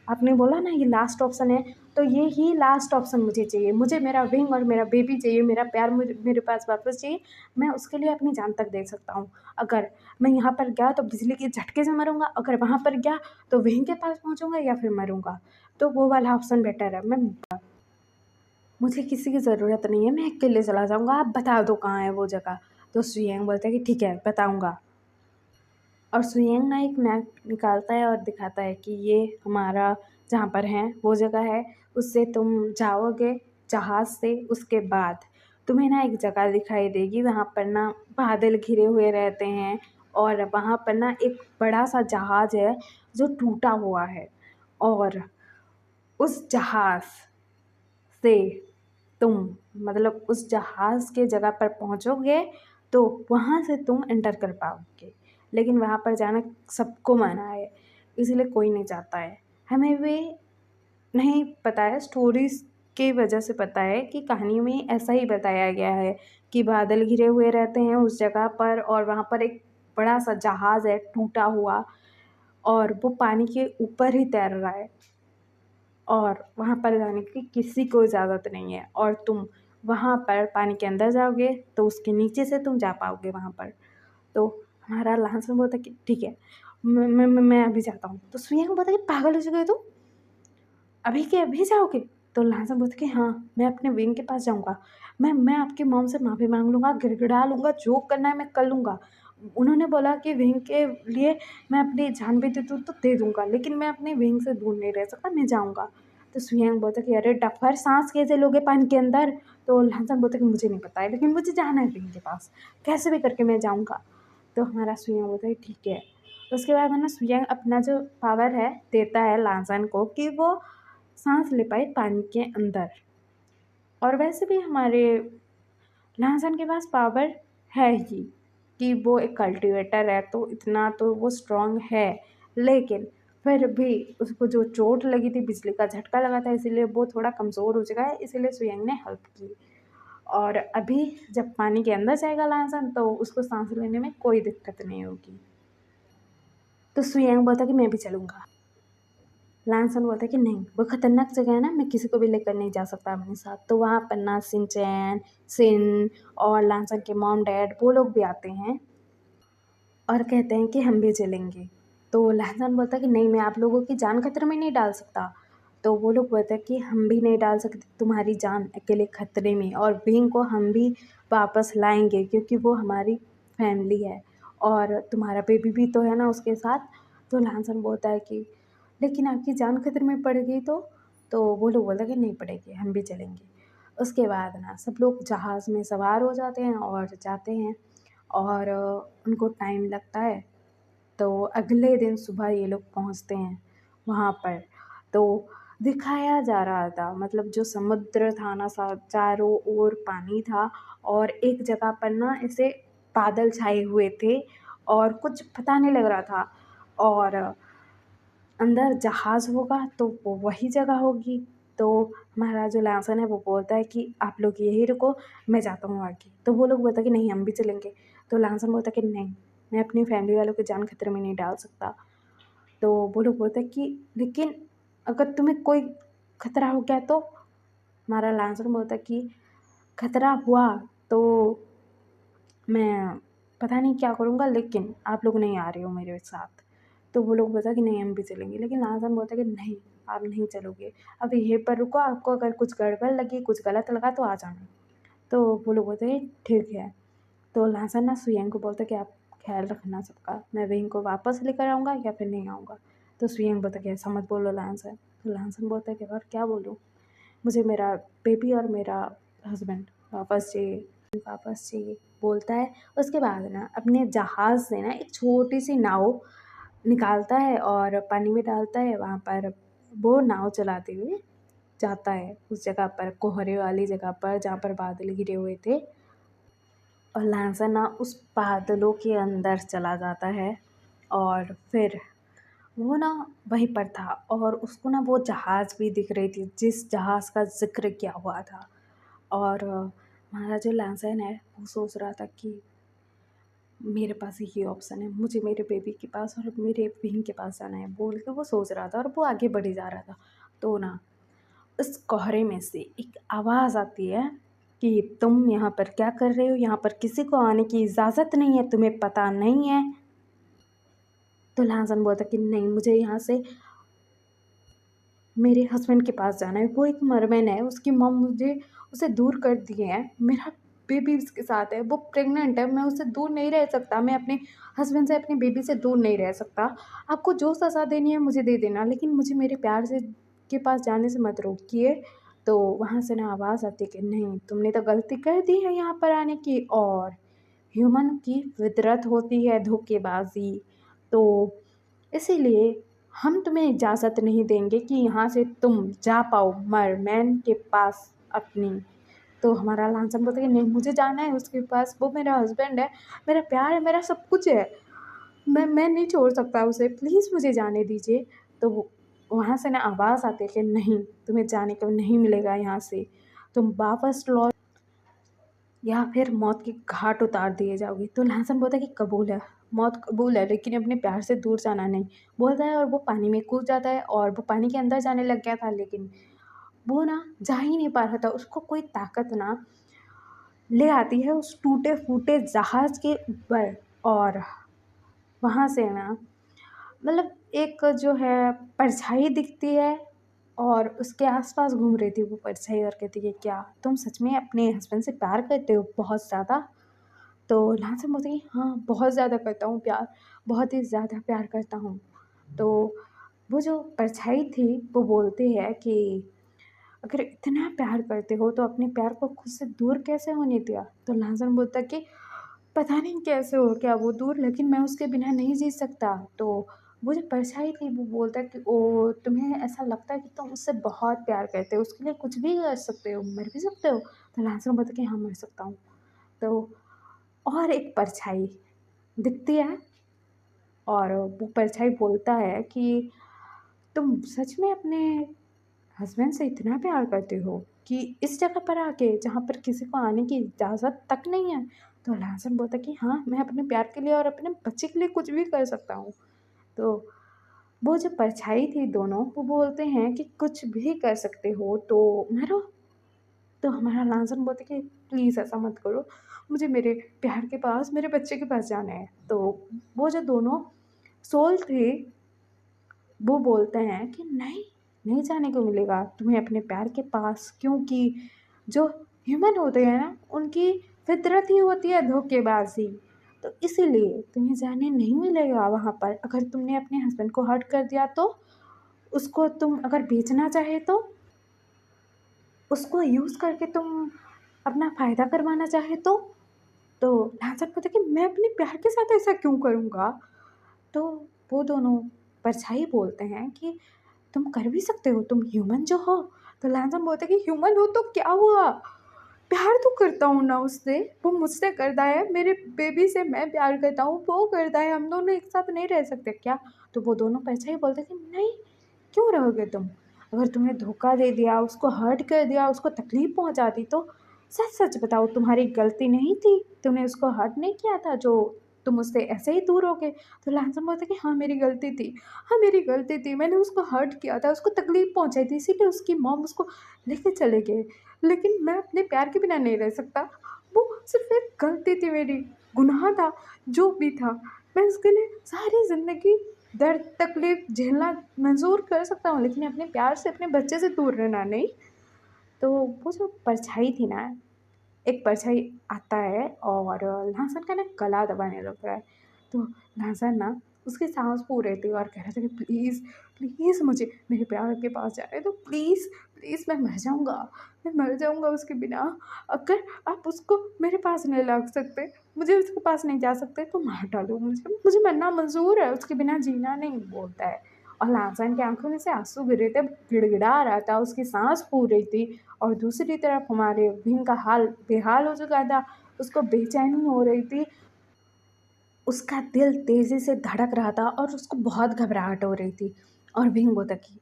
आपने बोला ना ये लास्ट ऑप्शन है, तो ये ही लास्ट ऑप्शन मुझे चाहिए, मुझे मेरा विंग और मेरा बेबी चाहिए, मेरा प्यार मुझे मेरे पास वापस चाहिए। मैं उसके लिए अपनी जान तक दे सकता हूँ। अगर मैं यहाँ पर गया तो बिजली के झटके से मरूंगा, अगर वहाँ पर गया तो विंग के पास पहुँचूंगा या फिर मरूंगा। तो वो वाला ऑप्शन बेटर है, मैं मुझे किसी की ज़रूरत नहीं है, मैं अकेले चला जाऊँगा, आप बता दो कहाँ है वो जगह। तो सुयंग बोलता है कि ठीक है बताऊँगा। और सुयंग ना एक मैप निकालता है और दिखाता है कि ये हमारा जहाँ पर है वो जगह है, उससे तुम जाओगे जहाज़ से, उसके बाद तुम्हें ना एक जगह दिखाई देगी, वहाँ पर ना बादल घिरे हुए रहते हैं, और वहाँ पर ना एक बड़ा सा जहाज़ है जो टूटा हुआ है, और उस जहाज़ से तुम मतलब उस जहाज़ के जगह पर पहुँचोगे तो वहाँ से तुम एंटर कर पाओगे, लेकिन वहाँ पर जाना सबको मना है, इसीलिए कोई नहीं जाता है। हमें भी नहीं पता है, स्टोरीज़ की वजह से पता है कि कहानी में ऐसा ही बताया गया है कि बादल घिरे हुए रहते हैं उस जगह पर, और वहाँ पर एक बड़ा सा जहाज़ है टूटा हुआ, और वो पानी के ऊपर ही तैर रहा है, और वहाँ पर जाने की किसी को इजाज़त नहीं है, और तुम वहाँ पर पानी के अंदर जाओगे तो उसके नीचे से तुम जा पाओगे वहाँ पर। तो हमारा लाहौल बोलता है कि ठीक है, मैं अभी जाता हूँ। तो सुइयांग बोलता है कि पागल हो चुके हो तुम, अभी के अभी जाओगे? तो लहसन बोलता कि हाँ, मैं अपने विंग के पास जाऊँगा, मैं आपकी मॉम से माफ़ी मांग लूँगा, गिड़गिड़ा लूँगा, जो करना है मैं कर लूँगा। उन्होंने बोला कि विंग के लिए मैं अपनी जान भी दे दूँ तो दे दूँगा, लेकिन मैं अपने विंग से दूर नहीं रह सकता, मैं जाऊँगा। तो सुयांग बोलता कि अरे डफर, सांस कैसे लोगे पानी के अंदर? तो लहसन बोलता कि मुझे नहीं पता है, लेकिन मुझे जाना है विंग के पास, कैसे भी करके मैं जाऊँगा। तो हमारा सुयांग बोलता है ठीक है। उसके बाद है ना, सुयांग अपना जो पावर है देता है लांसन को कि वो सांस ले पाए पानी के अंदर। और वैसे भी हमारे लहसन के पास पावर है ही कि वो एक कल्टीवेटर है, तो इतना तो वो स्ट्रांग है, लेकिन फिर भी उसको जो चोट लगी थी, बिजली का झटका लगा था, इसीलिए वो थोड़ा कमज़ोर हो चुका है, इसीलिए सुयंग ने हेल्प की। और अभी जब पानी के अंदर जाएगा लहसन तो उसको सांस लेने में कोई दिक्कत नहीं होगी। तो सुयंग बोलता कि मैं भी चलूँगा। लैनसन बोलता है कि नहीं, वो खतरनाक जगह है ना, मैं किसी को भी लेकर नहीं जा सकता अपने साथ। तो वहाँ पर ना सिंचैन, सिन और लैनसन के मॉम डैड वो लोग भी आते हैं और कहते हैं कि हम भी चलेंगे। तो लहसन बोलता है कि नहीं, मैं आप लोगों की जान खतरे में नहीं डाल सकता। तो वो लोग बोलते हैं कि हम भी नहीं डाल सकते तुम्हारी जान अकेले खतरे में, और विंग को हम भी वापस लाएंगे क्योंकि वो हमारी फैमिली है और तुम्हारा बेबी भी तो है ना उसके साथ। तो लहसन बोलता है कि लेकिन आपकी जान खतरे में पड़ गई तो वो लोग बोलते हैं कि नहीं पड़ेगी, हम भी चलेंगे। उसके बाद ना सब लोग जहाज़ में सवार हो जाते हैं और जाते हैं, और उनको टाइम लगता है। तो अगले दिन सुबह ये लोग पहुँचते हैं वहाँ पर। तो दिखाया जा रहा था, मतलब जो समुद्र था ना, चारों ओर पानी था और एक जगह पर ना ऐसे बादल छाए हुए थे और कुछ पता नहीं लग रहा था, और अंदर जहाज़ होगा तो वो वही जगह होगी। तो हमारा जो लहसन है वो बोलता है कि आप लोग यहीं रुको, मैं जाता हूँ आगे। तो वो लोग बोलता है कि नहीं, हम भी चलेंगे। तो लहसन बोलता है कि नहीं, मैं अपनी फैमिली वालों की जान खतरे में नहीं डाल सकता। तो वो लोग बोलते हैं कि लेकिन अगर तुम्हें कोई खतरा हो गया तो? हमारा लहसन बोलता है कि खतरा हुआ तो मैं पता नहीं क्या करूँगा, लेकिन आप लोग नहीं आ रहे हो मेरे साथ। तो वो लोग बोलता है कि नहीं, हम भी चलेंगे, लेकिन लाजन बोलता है कि नहीं, आप नहीं चलोगे, अब यहीं पर रुको, आपको अगर कुछ गड़बड़ लगी, कुछ गलत लगा तो आ जाना। तो वो लोग बोलते हैं ठीक है। तो लाजन ना सुयंग को बोलता है कि आप ख्याल रखना सबका, मैं विंग को वापस लेकर आऊँगा या फिर नहीं आऊँगा। तो सुयंग बोलता है कि ऐसा मत बोलो लाजन। तो लाजन बोलता है कि और क्या बोलूँ, मुझे मेरा बेबी और मेरा हस्बैंड वापस चाहिए, वापस चाहिए बोलता है। उसके बाद ना अपने जहाज़ से ना एक छोटी सी नाव निकालता है और पानी में डालता है, वहाँ पर वो नाव चलाते हुए जाता है उस जगह पर, कोहरे वाली जगह पर जहाँ पर बादल घिरे हुए थे। और लांसा ना उस बादलों के अंदर चला जाता है, और फिर वो ना वहीं पर था और उसको ना वो जहाज़ भी दिख रही थी जिस जहाज़ का ज़िक्र किया हुआ था। और हमारा जो लैंसन है वो सोच रहा था कि मेरे पास ये ऑप्शन है, मुझे मेरे बेबी के पास और मेरे विंग के पास जाना है बोल के वो सोच रहा था, और वो आगे बढ़ी जा रहा था। तो ना उस कोहरे में से एक आवाज़ आती है कि तुम यहाँ पर क्या कर रहे हो, यहाँ पर किसी को आने की इजाज़त नहीं है, तुम्हें पता नहीं है? तो लहसन बोलता कि नहीं, मुझे यहाँ से मेरे हस्बैंड के पास जाना है, वो एक मरमन है, उसकी मॉम मुझे उसे दूर कर दिए हैं, मेरा बेबी उसके साथ है, वो प्रेग्नेंट है, मैं उससे दूर नहीं रह सकता, मैं अपने हस्बैंड से, अपने बेबी से दूर नहीं रह सकता। आपको जो सज़ा देनी है मुझे दे देना, लेकिन मुझे मेरे प्यार से के पास जाने से मत रोकिए। तो वहाँ से ना आवाज़ आती है कि नहीं, तुमने तो गलती कर दी है यहाँ पर आने की, और ह्यूमन की फितरत होती है धोखेबाज़ी, तो इसीलिए हम तुम्हें इजाज़त नहीं देंगे कि यहाँ से तुम जा पाओ मरमैन के पास अपनी। तो हमारा लांछन बोलता है कि नहीं, मुझे जाना है उसके पास, वो मेरा हस्बैंड है, मेरा प्यार है, मेरा सब कुछ है, मैं नहीं छोड़ सकता उसे, प्लीज़ मुझे जाने दीजिए। तो वहाँ से ना आवाज़ आती है कि नहीं, तुम्हें जाने को नहीं मिलेगा यहाँ से, तुम वापस लौट या फिर मौत के घाट उतार दिए जाओगे। तो लहसन बोलता है कि कबूल है, मौत कबूल है, लेकिन अपने प्यार से दूर जाना नहीं, बोलता है। और वो पानी में कूद जाता है और वो पानी के अंदर जाने लग गया था, लेकिन वो ना जा ही नहीं पा रहा था, उसको कोई ताकत ना ले आती है उस टूटे फूटे जहाज़ के ऊपर। और वहाँ से ना मतलब एक जो है परछाई दिखती है और उसके आस-पास घूम रही थी वो परछाई और कहती है, "क्या तुम सच में अपने हस्बैंड से प्यार करते हो बहुत ज़्यादा?" तो लाजम बोलती है, "हाँ, बहुत ज़्यादा करता हूँ प्यार, बहुत ही ज़्यादा प्यार करता हूँ।" तो वो जो परछाई थी वो बोलती है कि अगर इतना प्यार करते हो तो अपने प्यार को खुद से दूर कैसे होने दिया? तो लाजम बोलता कि पता नहीं कैसे हो गया वो दूर, लेकिन मैं उसके बिना नहीं जी सकता। तो वो जो परछाई थी वो बोलता है कि ओह! तुम्हें ऐसा लगता है कि तुम उससे बहुत प्यार करते हो, उसके लिए कुछ भी कर सकते हो, मर भी सकते हो? तो लाजम बोलता है कि हाँ, मर सकता हूँ। तो और एक परछाई दिखती है और वो परछाई बोलता है कि तुम सच में अपने हस्बैंड से इतना प्यार करते हो कि इस जगह पर आके जहाँ पर किसी को आने की इजाज़त तक नहीं है? तो लाजम बोलता है कि हाँ, मैं अपने प्यार के लिए और अपने बच्चे के लिए कुछ भी कर सकता हूँ। तो वो जो परछाई थी दोनों, वो बोलते हैं कि कुछ भी कर सकते हो तो मरो। तो हमारा लाजम बोलता है कि प्लीज़ ऐसा मत करो, मुझे मेरे प्यार के पास, मेरे बच्चे के पास जाना है। तो वो जो दोनों सोल थे वो बोलते हैं कि नहीं, नहीं जाने को मिलेगा तुम्हें अपने प्यार के पास, क्योंकि जो ह्यूमन होते हैं ना, उनकी फितरत ही होती है धोखेबाज़ी। तो इसीलिए तुम्हें जाने नहीं मिलेगा वहाँ पर। अगर तुमने अपने हस्बैंड को हर्ट कर दिया तो उसको तुम अगर बेचना चाहे तो उसको यूज़ करके तुम अपना फ़ायदा करवाना चाहे तो लाजर पता कि मैं अपने प्यार के साथ ऐसा क्यों करूँगा? तो वो दोनों परछाई बोलते हैं कि तुम कर भी सकते हो, तुम ह्यूमन जो हो। तो लैंसम बोलता है कि ह्यूमन हो तो क्या हुआ? प्यार तो करता हूँ ना उससे, वो मुझसे करता है, मेरे बेबी से मैं प्यार करता हूँ, वो करता है, हम दोनों एक साथ नहीं रह सकते क्या? तो वो दोनों परछाई बोलते हैं कि नहीं, क्यों रहोगे तुम? अगर तुमने धोखा दे दिया, उसको हर्ट कर दिया, उसको तकलीफ़ पहुँचा दी तो सच-सच बताओ तुम्हारी गलती नहीं थी? तुमने उसको हर्ट नहीं किया था जो तुम उससे ऐसे ही दूर हो गए? तो लैंसम बोलता है कि हाँ, मेरी गलती थी। हाँ, मेरी गलती थी, मैंने उसको हर्ट किया था, उसको तकलीफ़ पहुँचाई थी, इसीलिए उसकी मॉम उसको लेके चले गए। लेकिन मैं अपने प्यार के बिना नहीं रह सकता। वो सिर्फ़ एक गलती थी मेरी, गुनाह था, जो भी था। मैं उसके लिए सारी ज़िंदगी दर्द, तकलीफ़ झेलना मंज़ूर कर सकता हूँ, लेकिन अपने प्यार से, अपने बच्चे से दूर रहना नहीं। तो वो जो परछाई थी ना, एक परछाई आता है और लहसुन का ना गला दबाने लगता है। तो लहसुन ना उसकी साँस फूल रही थी और कह रहा था कि प्लीज़, प्लीज़ मुझे मेरे प्यार के पास जाने दो, प्लीज़, प्लीज़ मैं मर जाऊँगा उसके बिना। अगर आप उसको मेरे पास नहीं ला सकते, मुझे उसके पास नहीं जा सकते तो मार डालो मुझे, मुझे मरना मंज़ूर है, उसके बिना जीना नहीं, बोलता है। और लहसुन की आँखों में से आँसू गिर रहे थे, गिड़गिड़ा रहा था, उसकी साँस फूल रही थी। और दूसरी तरफ हमारे भीम का हाल बेहाल हो चुका था, उसको बेचैनी हो रही थी, उसका दिल तेज़ी से धड़क रहा था और उसको बहुत घबराहट हो रही थी। और भीम बोलता कि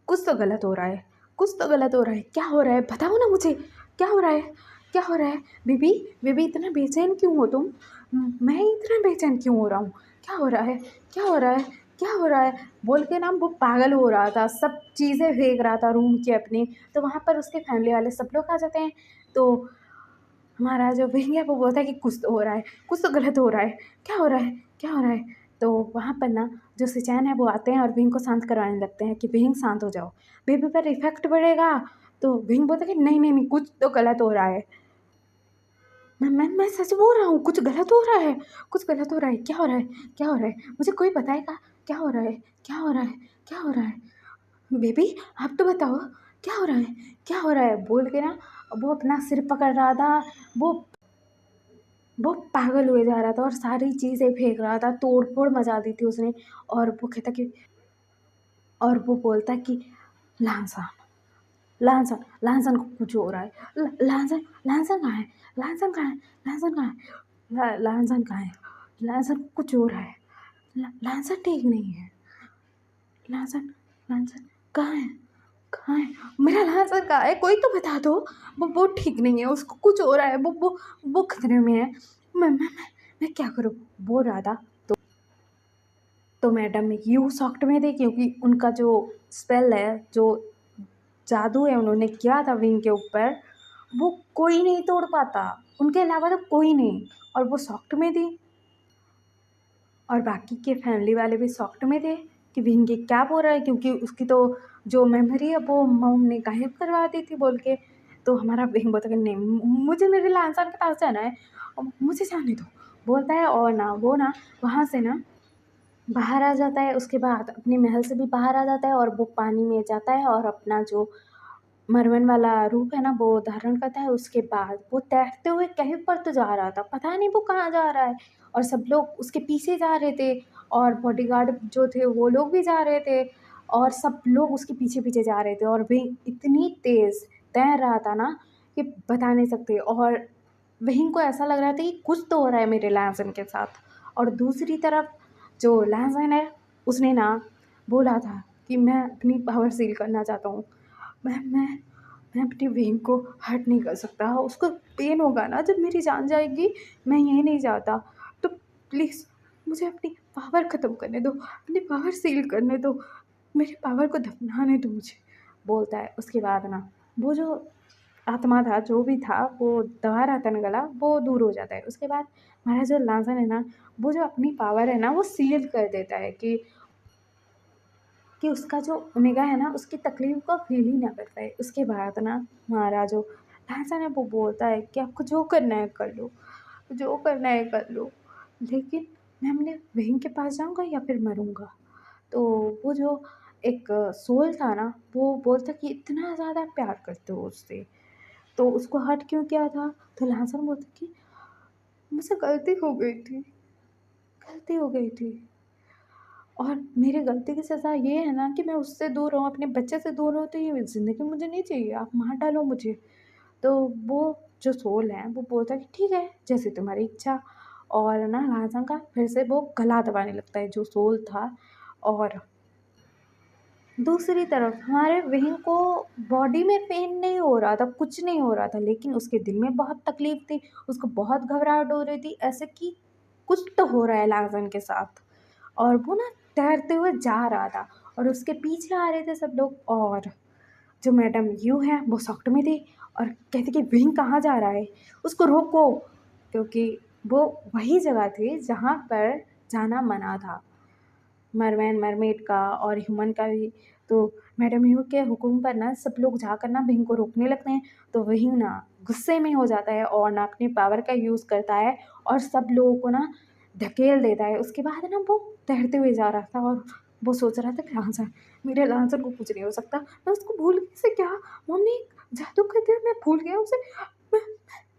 कुछ तो गलत हो रहा है, कुछ तो गलत हो रहा है, क्या हो रहा है? बताओ ना मुझे, क्या हो रहा है? क्या हो रहा है? बेबी, बेबी इतना बेचैन क्यों हो तुम? मैं इतना बेचैन क्यों हो रहा हूँ? क्या हो रहा है? क्या हो रहा है? क्या हो रहा है? बोल के ना वो पागल हो रहा था, सब चीज़ें फेंक रहा था रूम की अपनी। तो वहाँ पर उसके फैमिली वाले सब लोग आ जाते हैं। तो हमारा जो भैया वो बोलता है कि कुछ तो हो रहा है, कुछ तो गलत हो रहा है, क्या हो रहा है? क्या हो रहा है? तो वहाँ पर ना जो सिचैन है वो आते हैं और भीम को शांत करवाने लगते हैं कि भीम शांत हो जाओ, बेबी पर इफ़ेक्ट पड़ेगा। तो भीम बोलता है कि नहीं, नहीं, नहीं, कुछ तो गलत हो रहा है। मैं सच बोल रहा हूँ, कुछ गलत हो रहा है, कुछ गलत हो रहा है, क्या हो रहा है? क्या हो रहा है? मुझे कोई बताएगा, क्या हो रहा है? क्या हो रहा है? क्या हो रहा है? बेबी आप तो बताओ, क्या हो रहा है? क्या हो रहा है? बोल के ना वो अपना सिर पकड़ रहा था, वो वो पागल हुए जा रहा था और सारी चीज़ें फेंक रहा था, तोड़-फोड़ मचा दी थी उसने। और वो कहता कि और वो बोलता कि लहसुन, लहसुन, लहसुन को कुछ हो रहा है। ल लहसुन लहसुन कहाँ है? लहसुन कहाँ है? लहसुन कहाँ है? लहसुन कहाँ है? लहसुन को कुछ हो रहा है। लहसुन ठीक नहीं है। लहसुन लहसुन कहाँ है? कहाँ है? मेरा लहसुन कहाँ है? कोई तो बता दो। वो ठीक नहीं है, उसको कुछ हो रहा है, वो खतरे में है। मैं क्या करूँ? बोल रहा था। तो मैडम यूँ शॉक्ड में थे क्योंकि उनका जो स्पेल है, जो जादू है उन्होंने किया था विंग के ऊपर, वो कोई नहीं तोड़ पाता, उनके अलावा तो कोई नहीं। और वो शॉक्ड में थी। और बाकी के फैमिली वाले भी शॉक्ड में थे कि विंग ये क्या बोल रहा है, क्योंकि उसकी तो जो मेमोरी है वो मॉम ने गायब करवा दी थी बोल के। तो हमारा विंग बोलता है कि नहीं, मुझे मेरे लांसर के पास जाना है और मुझे जाने दो बोलता है। और ना वो ना वहाँ से ना बाहर आ जाता है, उसके बाद अपने महल से भी बाहर आ जाता है और वो पानी में जाता है और अपना जो मरवन वाला रूप है ना वो धारण करता है। उसके बाद वो तैरते हुए कहीं पर तो जा रहा था, पता नहीं वो कहाँ जा रहा है, और सब लोग उसके पीछे जा रहे थे और बॉडीगार्ड जो थे वो लोग भी जा रहे थे और सब लोग उसके पीछे पीछे जा रहे थे। और वे इतनी तेज़ तैर रहा था ना कि बता नहीं सकते। और वहीं को ऐसा लग रहा था कि कुछ तो हो रहा है मेरे लहसन के साथ। और दूसरी तरफ जो लहसन है उसने ना बोला था कि मैं अपनी पावर सील करना चाहता हूँ। मैं अपनी बहन को हर्ट नहीं कर सकता, उसको पेन होगा ना जब मेरी जान जाएगी, मैं ये नहीं चाहता। तो प्लीज़ मुझे अपनी पावर ख़त्म करने दो, अपनी पावर सील करने दो, मेरी पावर को दफनाने दो मुझे, बोलता है। उसके बाद ना वो जो आत्मा था, जो भी था, वो दबा रहा था ना गला, वो दूर हो जाता है। उसके बाद हमारा जो लांसन है ना, वो जो अपनी पावर है ना वो सील कर देता है कि उसका जो ओमेगा है ना उसकी तकलीफ़ को फ़ील ही ना कर पाए। उसके बाद ना हमारा जो लांसन है वो बोलता है कि आपको जो करना है कर लो, जो करना है कर लो, लेकिन मैं अपने बहन के पास जाऊँगा या फिर मरूँगा। तो वो जो एक सोल था ना वो बोलता कि इतना ज़्यादा प्यार करते हो उससे, तो उसको हर्ट क्यों किया था? तो लांसन बोलता कि मुझसे गलती हो गई थी, गलती हो गई थी। और मेरी गलती की सज़ा ये है ना कि मैं उससे दूर रहूँ, अपने बच्चे से दूर रहूँ, तो ये ज़िंदगी मुझे नहीं चाहिए, आप मार डालो मुझे। तो वो जो सोल है वो बोलता है कि ठीक है, जैसे तुम्हारी इच्छा। और ना लाजंग का फिर से वो गला दबाने लगता है जो सोल था। और दूसरी तरफ हमारे विंग को बॉडी में पेन नहीं हो रहा था, कुछ नहीं हो रहा था, लेकिन उसके दिल में बहुत तकलीफ़ थी, उसको बहुत घबराहट हो रही थी, ऐसे कि कुछ तो हो रहा है लाजन के साथ। और वो ना तैरते हुए जा रहा था और उसके पीछे आ रहे थे सब लोग। और जो मैडम यू है वो शॉक्ड में थी और कहती कि विंग कहाँ जा रहा है, उसको रोको, क्योंकि वो वही जगह थी जहाँ पर जाना मना था मरमैन मरमेड का और ह्यूमन का भी। तो मैडम ह्यू के हुक्म पर ना सब लोग जाकर ना विंग को रोकने लगते हैं। तो वही ना गुस्से में हो जाता है और ना अपनी पावर का यूज़ करता है और सब लोगों को ना धकेल देता है। उसके बाद ना वो तैरते हुए जा रहा था और वो सोच रहा था कि लांसर, मेरे लांसर को कुछ नहीं हो सकता, मैं उसको भूल कैसे क्या, मम्मी जादू कर दिया, मैं भूल गया उसे, मैं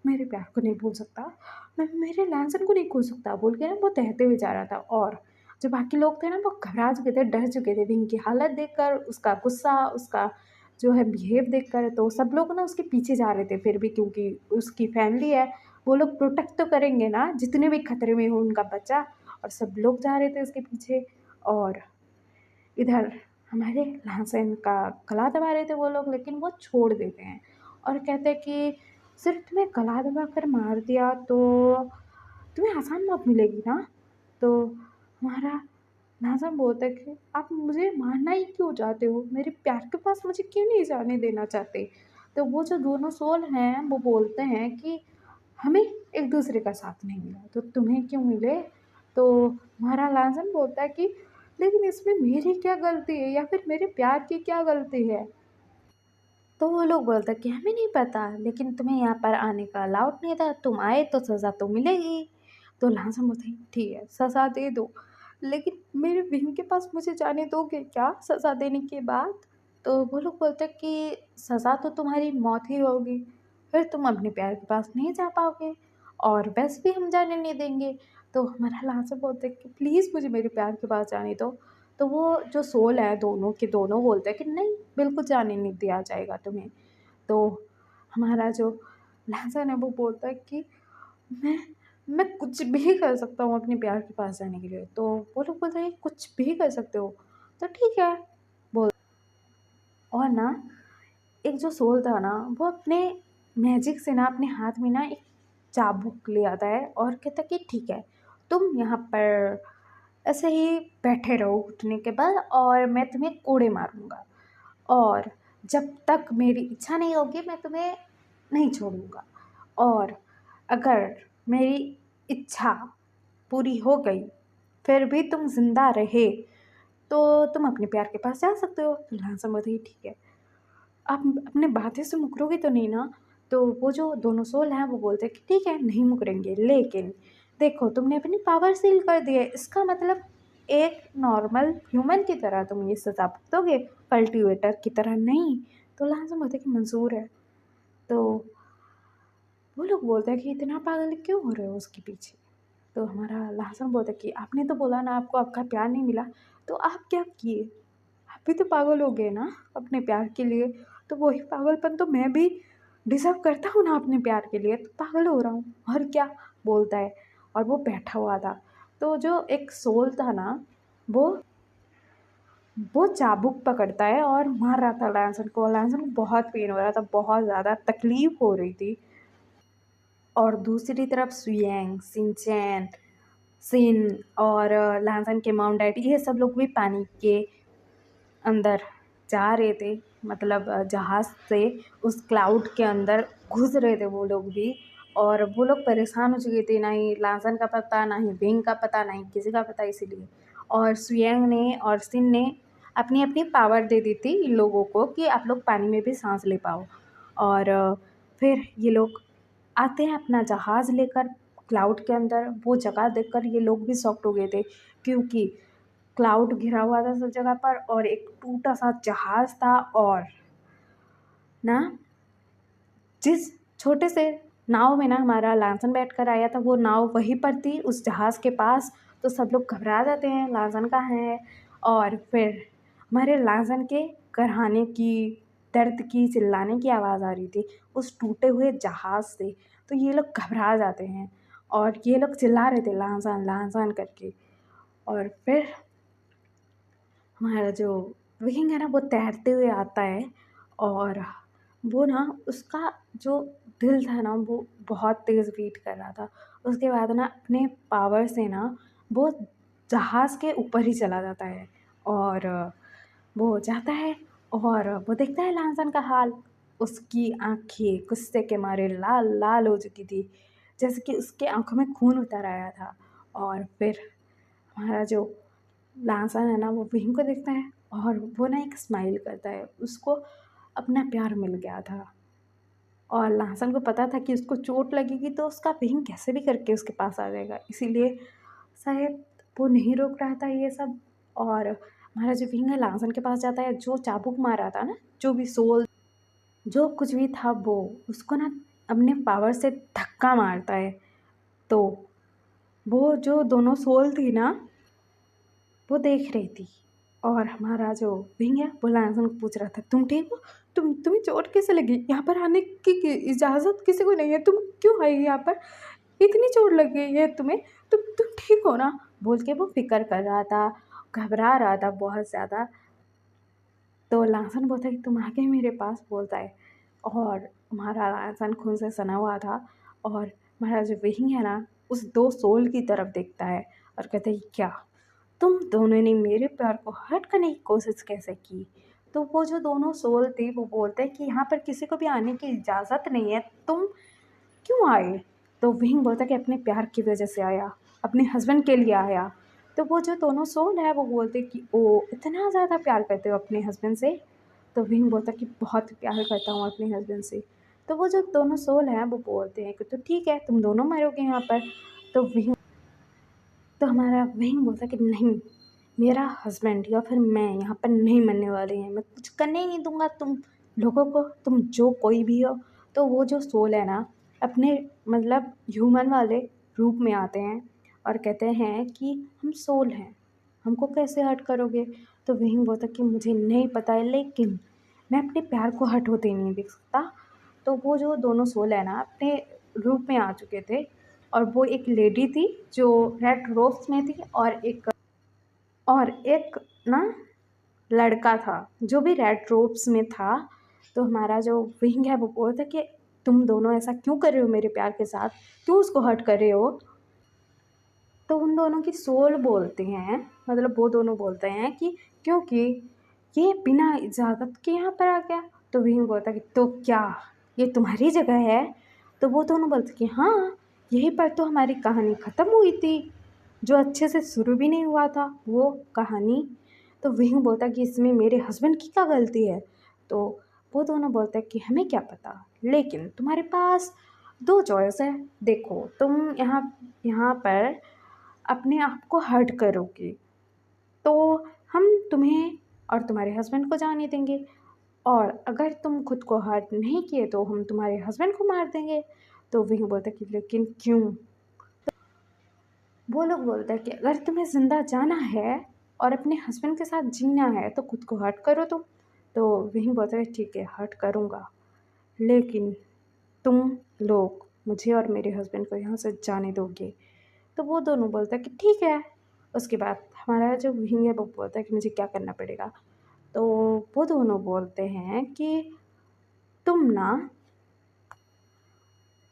मेरे प्यार को नहीं भूल सकता, मैं मेरे लांसर को नहीं खो सकता बोल के ना वो तैरते हुए जा रहा था। और जो बाकी लोग थे ना वो घबरा चुके थे, डर चुके थे विंग की हालत देखकर, उसका गुस्सा, उसका जो है बिहेव देखकर। तो सब लोग ना उसके पीछे जा रहे थे फिर भी, क्योंकि उसकी फैमिली है, वो लोग प्रोटेक्ट तो करेंगे ना जितने भी खतरे में हो उनका बच्चा। और सब लोग जा रहे थे उसके पीछे। और इधर हमारे लहसुन का गला दबा रहे थे वो लोग, लेकिन वो छोड़ देते हैं और कहते हैं कि सिर्फ तुम्हें गला दबा कर मार दिया तो तुम्हें आसान मौत मिलेगी ना। तो हमारा नाज़िम बोलता है कि आप मुझे मारना ही क्यों चाहते हो? मेरे प्यार के पास मुझे क्यों नहीं जाने देना चाहते? तो वो जो दोनों सोल हैं वो बोलते हैं कि हमें एक दूसरे का साथ नहीं मिला तो तुम्हें क्यों मिले? तो हमारा लाज़िम बोलता है कि लेकिन इसमें मेरी क्या गलती है या फिर मेरे प्यार की क्या गलती है? तो वो लोग बोलते हैं कि हमें नहीं पता, लेकिन तुम्हें यहाँ पर आने का अलाउड नहीं था, तुम आए तो सज़ा तो मिलेगी। तो लाज़िम बोलते हैं ठीक है, सज़ा दे दो, लेकिन मेरे विंग के पास मुझे जाने दोगे क्या सज़ा देने के बाद? तो वो लोग बोलते हैं कि सज़ा तो तुम्हारी मौत ही होगी, फिर तुम अपने प्यार के पास नहीं जा पाओगे और वैसे भी हम जाने नहीं देंगे। तो हमारा लाज़िम बोलते हैं कि प्लीज़ मुझे मेरे प्यार के पास जाने दो। तो वो जो सोल है दोनों के दोनों बोलते हैं कि नहीं, बिल्कुल जाने नहीं दिया जाएगा तुम्हें। तो हमारा जो लहज़न है वो बोलता है कि मैं मैं कुछ भी कर सकता हूँ अपने प्यार के पास जाने के लिए। तो वो लोग बोलते हैं कुछ भी कर सकते हो, तो ठीक है बोल। और ना एक जो सोल था ना वो अपने मैजिक से ना अपने हाथ में ना एक चाबुक ले आता है और कहता है कि ठीक है, तुम यहाँ पर ऐसे ही बैठे रहो घुटने के बल और मैं तुम्हें कोड़े मारूँगा और जब तक मेरी इच्छा नहीं होगी मैं तुम्हें नहीं छोड़ूँगा। और अगर मेरी इच्छा पूरी हो गई फिर भी तुम ज़िंदा रहे तो तुम अपने प्यार के पास जा सकते हो। तो लहसन बोलते हैं ठीक है, आप अपने बातें से मुकरोगे तो नहीं ना? तो वो जो दोनों सोल हैं वो बोलते हैं कि ठीक है, नहीं मुकरेंगे, लेकिन देखो तुमने अपनी पावर सील कर दी है, इसका मतलब एक नॉर्मल ह्यूमन की तरह तुम ये सज़ा भुगतोगे, कल्टीवेटर की तरह नहीं। तो लहसन बोलते हैं कि मंज़ूर है। तो वो लोग बोलते हैं कि इतना पागल क्यों हो रहे हो उसके पीछे? तो हमारा लहसन बोलता है कि आपने तो बोला ना आपको आपका प्यार नहीं मिला, तो आप क्या किए? आप भी तो पागल हो गए ना अपने प्यार के लिए, तो वही पागलपन तो मैं भी डिज़र्व करता हूँ ना अपने प्यार के लिए, तो पागल हो रहा हूँ और क्या, बोलता है। और वो बैठा हुआ था, तो जो एक सोल था ना, वो वो चाबुक पकड़ता है और मार रहा था लैंसन को। लैंसन को बहुत पेन हो रहा था, बहुत ज़्यादा तकलीफ़ हो रही थी। और दूसरी तरफ सुयेंग, शिनचैन, शिन और लैंसन के मॉम डैडी ये सब लोग भी पानी के अंदर जा रहे थे, मतलब जहाज़ से उस क्लाउड के अंदर घुस रहे थे वो लोग भी। और वो लोग परेशान हो चुके थे, ना ही लासन का पता, ना ही विंग का पता, ना ही किसी का पता, इसीलिए। और सुयंग ने और सिन ने अपनी अपनी पावर दे दी थी इन लोगों को कि आप लोग पानी में भी सांस ले पाओ। और फिर ये लोग आते हैं अपना जहाज़ लेकर क्लाउड के अंदर। वो जगह देखकर ये लोग भी शॉक्ड हो गए थे, क्योंकि क्लाउड घिरा हुआ था सब जगह पर और एक टूटा सा जहाज़ था। और ना जिस छोटे से नाव में ना हमारा लांसन बैठ कर आया था, वो नाव वहीं पर थी उस जहाज़ के पास। तो सब लोग घबरा जाते हैं, लांसन कहाँ है? और फिर हमारे लांसन के कराहने की, दर्द की, चिल्लाने की आवाज़ आ रही थी उस टूटे हुए जहाज़ से। तो ये लोग घबरा जाते हैं और ये लोग चिल्ला रहे थे लांसन लांसन करके। और फिर हमारा जो विकिंग है ना, वो तैरते हुए आता है। और वो ना, उसका जो दिल था ना, वो बहुत तेज़ बीट कर रहा था। उसके बाद ना अपने पावर से ना वो जहाज़ के ऊपर ही चला जाता है। और वो जाता है और वो देखता है लांसन का हाल। उसकी आँखें गुस्से के मारे लाल लाल हो चुकी थी, जैसे कि उसके आँखों में खून उतर आया था। और फिर हमारा जो लांसन है ना, वो विंग को देखता है और वो ना एक स्माइल करता है, उसको अपना प्यार मिल गया था। और लांसन को पता था कि उसको चोट लगेगी तो उसका विंग कैसे भी करके उसके पास आ जाएगा, इसीलिए शायद वो नहीं रोक रहा था ये सब। और हमारा जो विंग है लांसन के पास जाता है, जो चाबुक मारा था ना, जो भी सोल, जो कुछ भी था, वो उसको ना अपने पावर से धक्का मारता है। तो वो जो दोनों सोल थी ना, वो देख रही थी। और हमारा जो विंग है वो लायंसन को पूछ रहा था, तुम ठीक हो? तुम्हें चोट कैसे लगी? यहाँ पर आने की इजाज़त किसी को नहीं है, तुम क्यों आई यहाँ पर? इतनी चोट लग गई है तुम्हें? तुम ठीक हो ना? बोल के वो फ़िक्र कर रहा था, घबरा रहा था बहुत ज़्यादा। तो लायंसन बोलता है कि तुम आ गए मेरे पास, बोलता है। और हमारा लायंसन खून से सना हुआ था। और हमारा जो विंग है ना, उस 2 सोल की तरफ देखता है और कहता है, क्या तुम दोनों ने मेरे प्यार को हर्ट करने की कोशिश कैसे की? तो वो जो दोनों सोल थे वो बोलते हैं कि यहाँ पर किसी को भी आने की इजाज़त नहीं है, तुम क्यों आए? तो विंग बोलता है कि अपने प्यार की वजह से आया, अपने हस्बैंड के लिए आया। तो वो जो दोनों सोल है वो बोलते हैं कि ओ इतना ज़्यादा प्यार करते हो अपने हस्बैंड से? तो विंग बोलता है कि बहुत प्यार करता हूँ अपने हस्बैंड से। तो वो जो दोनों सोल हैं वो बोलते हैं कि तो ठीक है, तुम दोनों मरोगे यहाँ पर। तो विंग तो हमारा विंग बोलता है कि नहीं, मेरा हस्बैंड या फिर मैं यहाँ पर नहीं मरने वाले हैं, मैं कुछ करने ही नहीं दूंगा तुम लोगों को, तुम जो कोई भी हो। तो वो जो सोल है ना, अपने मतलब ह्यूमन वाले रूप में आते हैं और कहते हैं कि हम सोल हैं, हमको कैसे हर्ट करोगे? तो विंग बोलता कि मुझे नहीं पता है, लेकिन मैं अपने प्यार को हर्ट होते ही नहीं देख सकता। तो वो जो दोनों सोल है ना, अपने रूप में आ चुके थे। और वो एक लेडी थी जो रेड रोब्स में थी, और एक ना लड़का था जो भी रेड रोब्स में था। तो हमारा जो विंग है वो बोलता है कि तुम दोनों ऐसा क्यों कर रहे हो मेरे प्यार के साथ, क्यों उसको हर्ट कर रहे हो? तो उन दोनों की सोल बोलते हैं, मतलब वो दोनों बोलते हैं कि क्योंकि ये बिना इजाज़त के यहाँ पर आ गया। तो विंग बोलता है कि तो क्या ये तुम्हारी जगह है? तो वो दोनों बोलते कि हाँ, यहीं पर तो हमारी कहानी ख़त्म हुई थी। जो अच्छे से शुरू भी नहीं हुआ था वो कहानी। तो विंग बोलता कि इसमें मेरे हस्बैंड की क्या गलती है। तो वो दोनों बोलते हैं कि हमें क्या पता, लेकिन तुम्हारे पास दो चॉइस है। देखो तुम यहाँ यहाँ पर अपने आप को हर्ट करोगे तो हम तुम्हें और तुम्हारे हस्बैंड को जाने देंगे, और अगर तुम खुद को हर्ट नहीं किए तो हम तुम्हारे हस्बैंड को मार देंगे। तो वही बोलते कि लेकिन क्यों। वो लोग बोलते हैं कि अगर तुम्हें ज़िंदा जाना है और अपने हस्बैंड के साथ जीना है तो खुद को हर्ट करो तुम। तो वही बोलते हैं ठीक है हर्ट करूँगा, लेकिन तुम लोग मुझे और मेरे हस्बैंड को यहाँ से जाने दोगे। तो वो दोनों बोलते हैं कि ठीक है। उसके बाद हमारा जो विंग है वो बोलता है कि मुझे क्या करना पड़ेगा। तो वो दोनों बोलते हैं कि तुम ना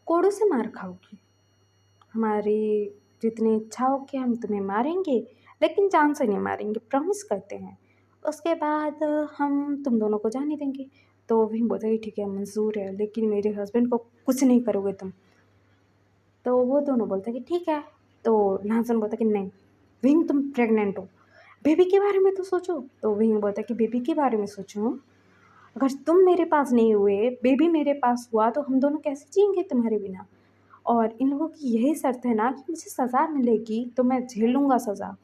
कोड़ों से मार खाओगी, हमारी जितनी इच्छा हो कि हम तुम्हें मारेंगे, लेकिन जान से नहीं मारेंगे, प्रॉमिस करते हैं। उसके बाद हम तुम दोनों को जाने देंगे। तो विंग बोलता है कि ठीक है मंजूर है, लेकिन मेरे हस्बैंड को कुछ नहीं करोगे तुम। तो वो दोनों बोलते हैं कि ठीक है। तो लहसन बोलता है कि नहीं विंग तुम प्रेग्नेंट हो, बेबी के बारे में तो सोचो। तो विंग बोलता है कि बेबी के बारे में सोचूं, अगर तुम मेरे पास नहीं हुए, बेबी मेरे पास हुआ, तो हम दोनों कैसे जिएंगे तुम्हारे बिना। और इन लोगों की यही शर्त है ना कि मुझे सज़ा मिलेगी तो मैं झेल लूँगा सज़ा।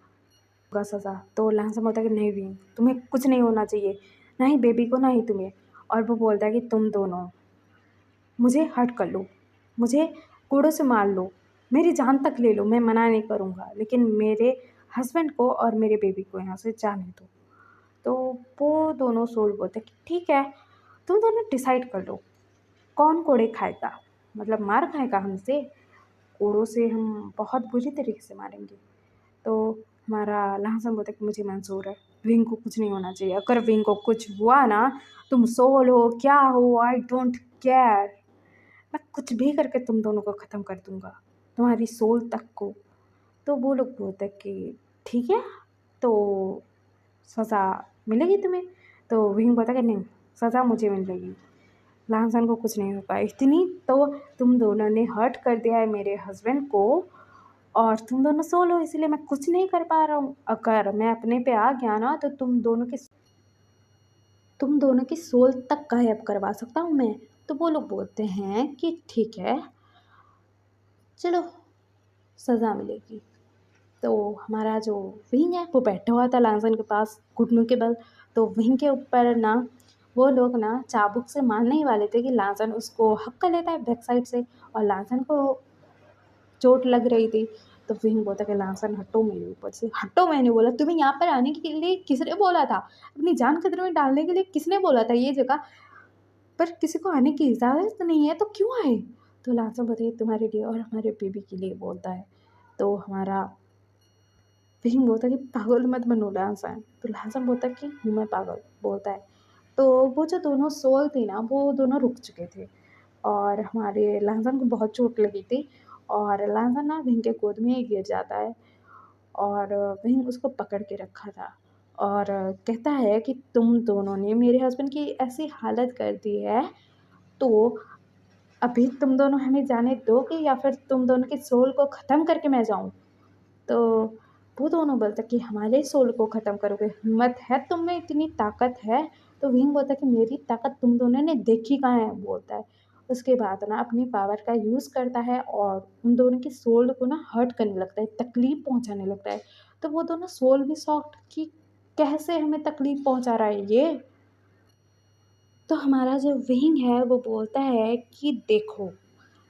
तो लहसन बोलता है कि नहीं विंग तुम्हें कुछ नहीं होना चाहिए, ना ही बेबी को ना ही तुम्हें। और वो बोलता है कि तुम दोनों मुझे हर्ट कर लो, मुझे कोड़ों से मार लो, मेरी जान तक ले लो, मैं मना नहीं करूँगा, लेकिन मेरे हस्बैंड को और मेरे बेबी को यहाँ से जाने दो। तो वो दोनों सोल बोलते हैं कि ठीक है, तुम दोनों डिसाइड कर लो कौन कोड़े खाएगा, मतलब मार खाएगा हमसे। कोड़ों से हम बहुत बुरी तरीके से मारेंगे। तो हमारा लहसन बोलता है कि मुझे मंजूर है, विंग को कुछ नहीं होना चाहिए। अगर विंग को कुछ हुआ ना, तुम सोल हो क्या हो, आई डोंट केयर, मैं कुछ भी करके तुम दोनों को ख़त्म कर दूँगा, तुम्हारी सोल तक को। तो वो लोग बोलते हैं कि ठीक है, तो सज़ा मिलेगी तुम्हें। तो विंग बोलता है कि नहीं सज़ा मुझे मिलेगी, लहसन को कुछ नहीं होगा। इतनी तो तुम दोनों ने हर्ट कर दिया है मेरे हस्बैंड को, और तुम दोनों सोल हो इसलिए मैं कुछ नहीं कर पा रहा हूँ। अगर मैं अपने पे आ गया ना तो तुम दोनों की सोल तक गायब करवा सकता हूँ मैं। तो वो लोग बोलते हैं कि ठीक है चलो सज़ा मिलेगी। तो हमारा जो विंग है वो बैठा हुआ था लहसन के पास घुटनों के बल। तो विंग के ऊपर ना वो लोग ना चाबुक से मारने ही वाले थे कि लहसन उसको हक्का लेता है बैक साइड से, और लहसन को चोट लग रही थी। तो विंग बोलता कि लहसन हटो मेरे ऊपर से, हटो, मैंने बोला तुम्हें यहाँ पर आने के लिए किसने बोला था, अपनी जान खतरे में डालने के लिए किसने बोला था, ये जगह पर किसी को आने की इजाज़त नहीं है तो क्यों आए। तो लहसन बताइए तुम्हारे लिए और हमारे बेबी के लिए बोलता है। तो हमारा विंग बोलता है कि पागल मत बनो लहसन। तो लहसन बोलता है कि हूँ मैं पागल, बोलता है। तो वो जो दोनों सोल थे ना वो दोनों रुक चुके थे, और हमारे लहसन को बहुत चोट लगी थी। और लहसन ना विंग के गोद में ही गिर जाता है, और विंग उसको पकड़ के रखा था और कहता है कि तुम दोनों ने मेरे हस्बैंड की ऐसी हालत कर दी है, तो अभी तुम दोनों हमें जाने दोगे या फिर तुम दोनों की सोल को ख़त्म करके मैं जाऊँ। तो वो दोनों बोलते कि हमारे सोल को ख़त्म करोगे, हिम्मत है तुम में, इतनी ताकत है। तो विंग बोलता है कि मेरी ताकत तुम दोनों ने देखी कहाँ है, बोलता है। उसके बाद ना अपनी पावर का यूज़ करता है और उन दोनों की सोल को ना हर्ट करने लगता है, तकलीफ़ पहुँचाने लगता है। तो वो दोनों सोल भी शॉक्ड कि कैसे हमें तकलीफ़ पहुँचा रहा है ये। तो हमारा जो विंग है वो बोलता है कि देखो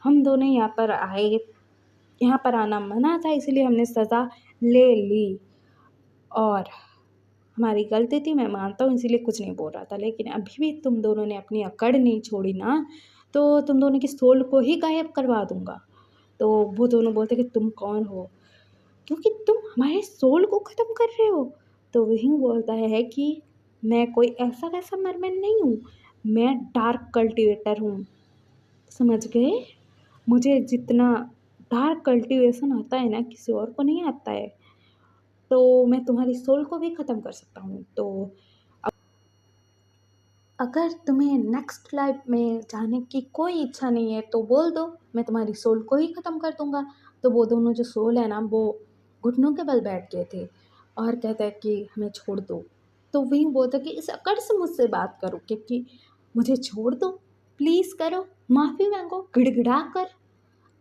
हम दोनों यहाँ पर आए, यहाँ पर आना मना था इसलिए हमने सज़ा ले ली, और हमारी गलती थी, मैं मानता हूँ, इसीलिए कुछ नहीं बोल रहा था। लेकिन अभी भी तुम दोनों ने अपनी अकड़ नहीं छोड़ी ना, तो तुम दोनों की सोल को ही गायब करवा दूँगा। तो वो दोनों बोलते कि तुम कौन हो? क्योंकि तुम हमारे सोल को ख़त्म कर रहे हो। तो विंग बोलता है कि मैं कोई ऐसा-वैसा मरमैन नहीं हूँ, मैं डार्क कल्टिवेटर हूँ, समझ गए? मुझे जितना डार्क कल्टीवेशन आता है ना किसी और को नहीं आता है। तो मैं तुम्हारी सोल को भी ख़त्म कर सकता हूँ। तो अगर तुम्हें नेक्स्ट लाइफ में जाने की कोई इच्छा नहीं है तो बोल दो, मैं तुम्हारी सोल को ही ख़त्म कर दूँगा। तो वो दोनों जो सोल है ना वो घुटनों के बल बैठ गए थे और कहता है कि हमें छोड़ दो। तो वही बोलता है कि इस अकड़ से मुझसे बात करो कि मुझे छोड़ दो, प्लीज़ करो, माफ़ी माँगो गिड़गिड़ा कर।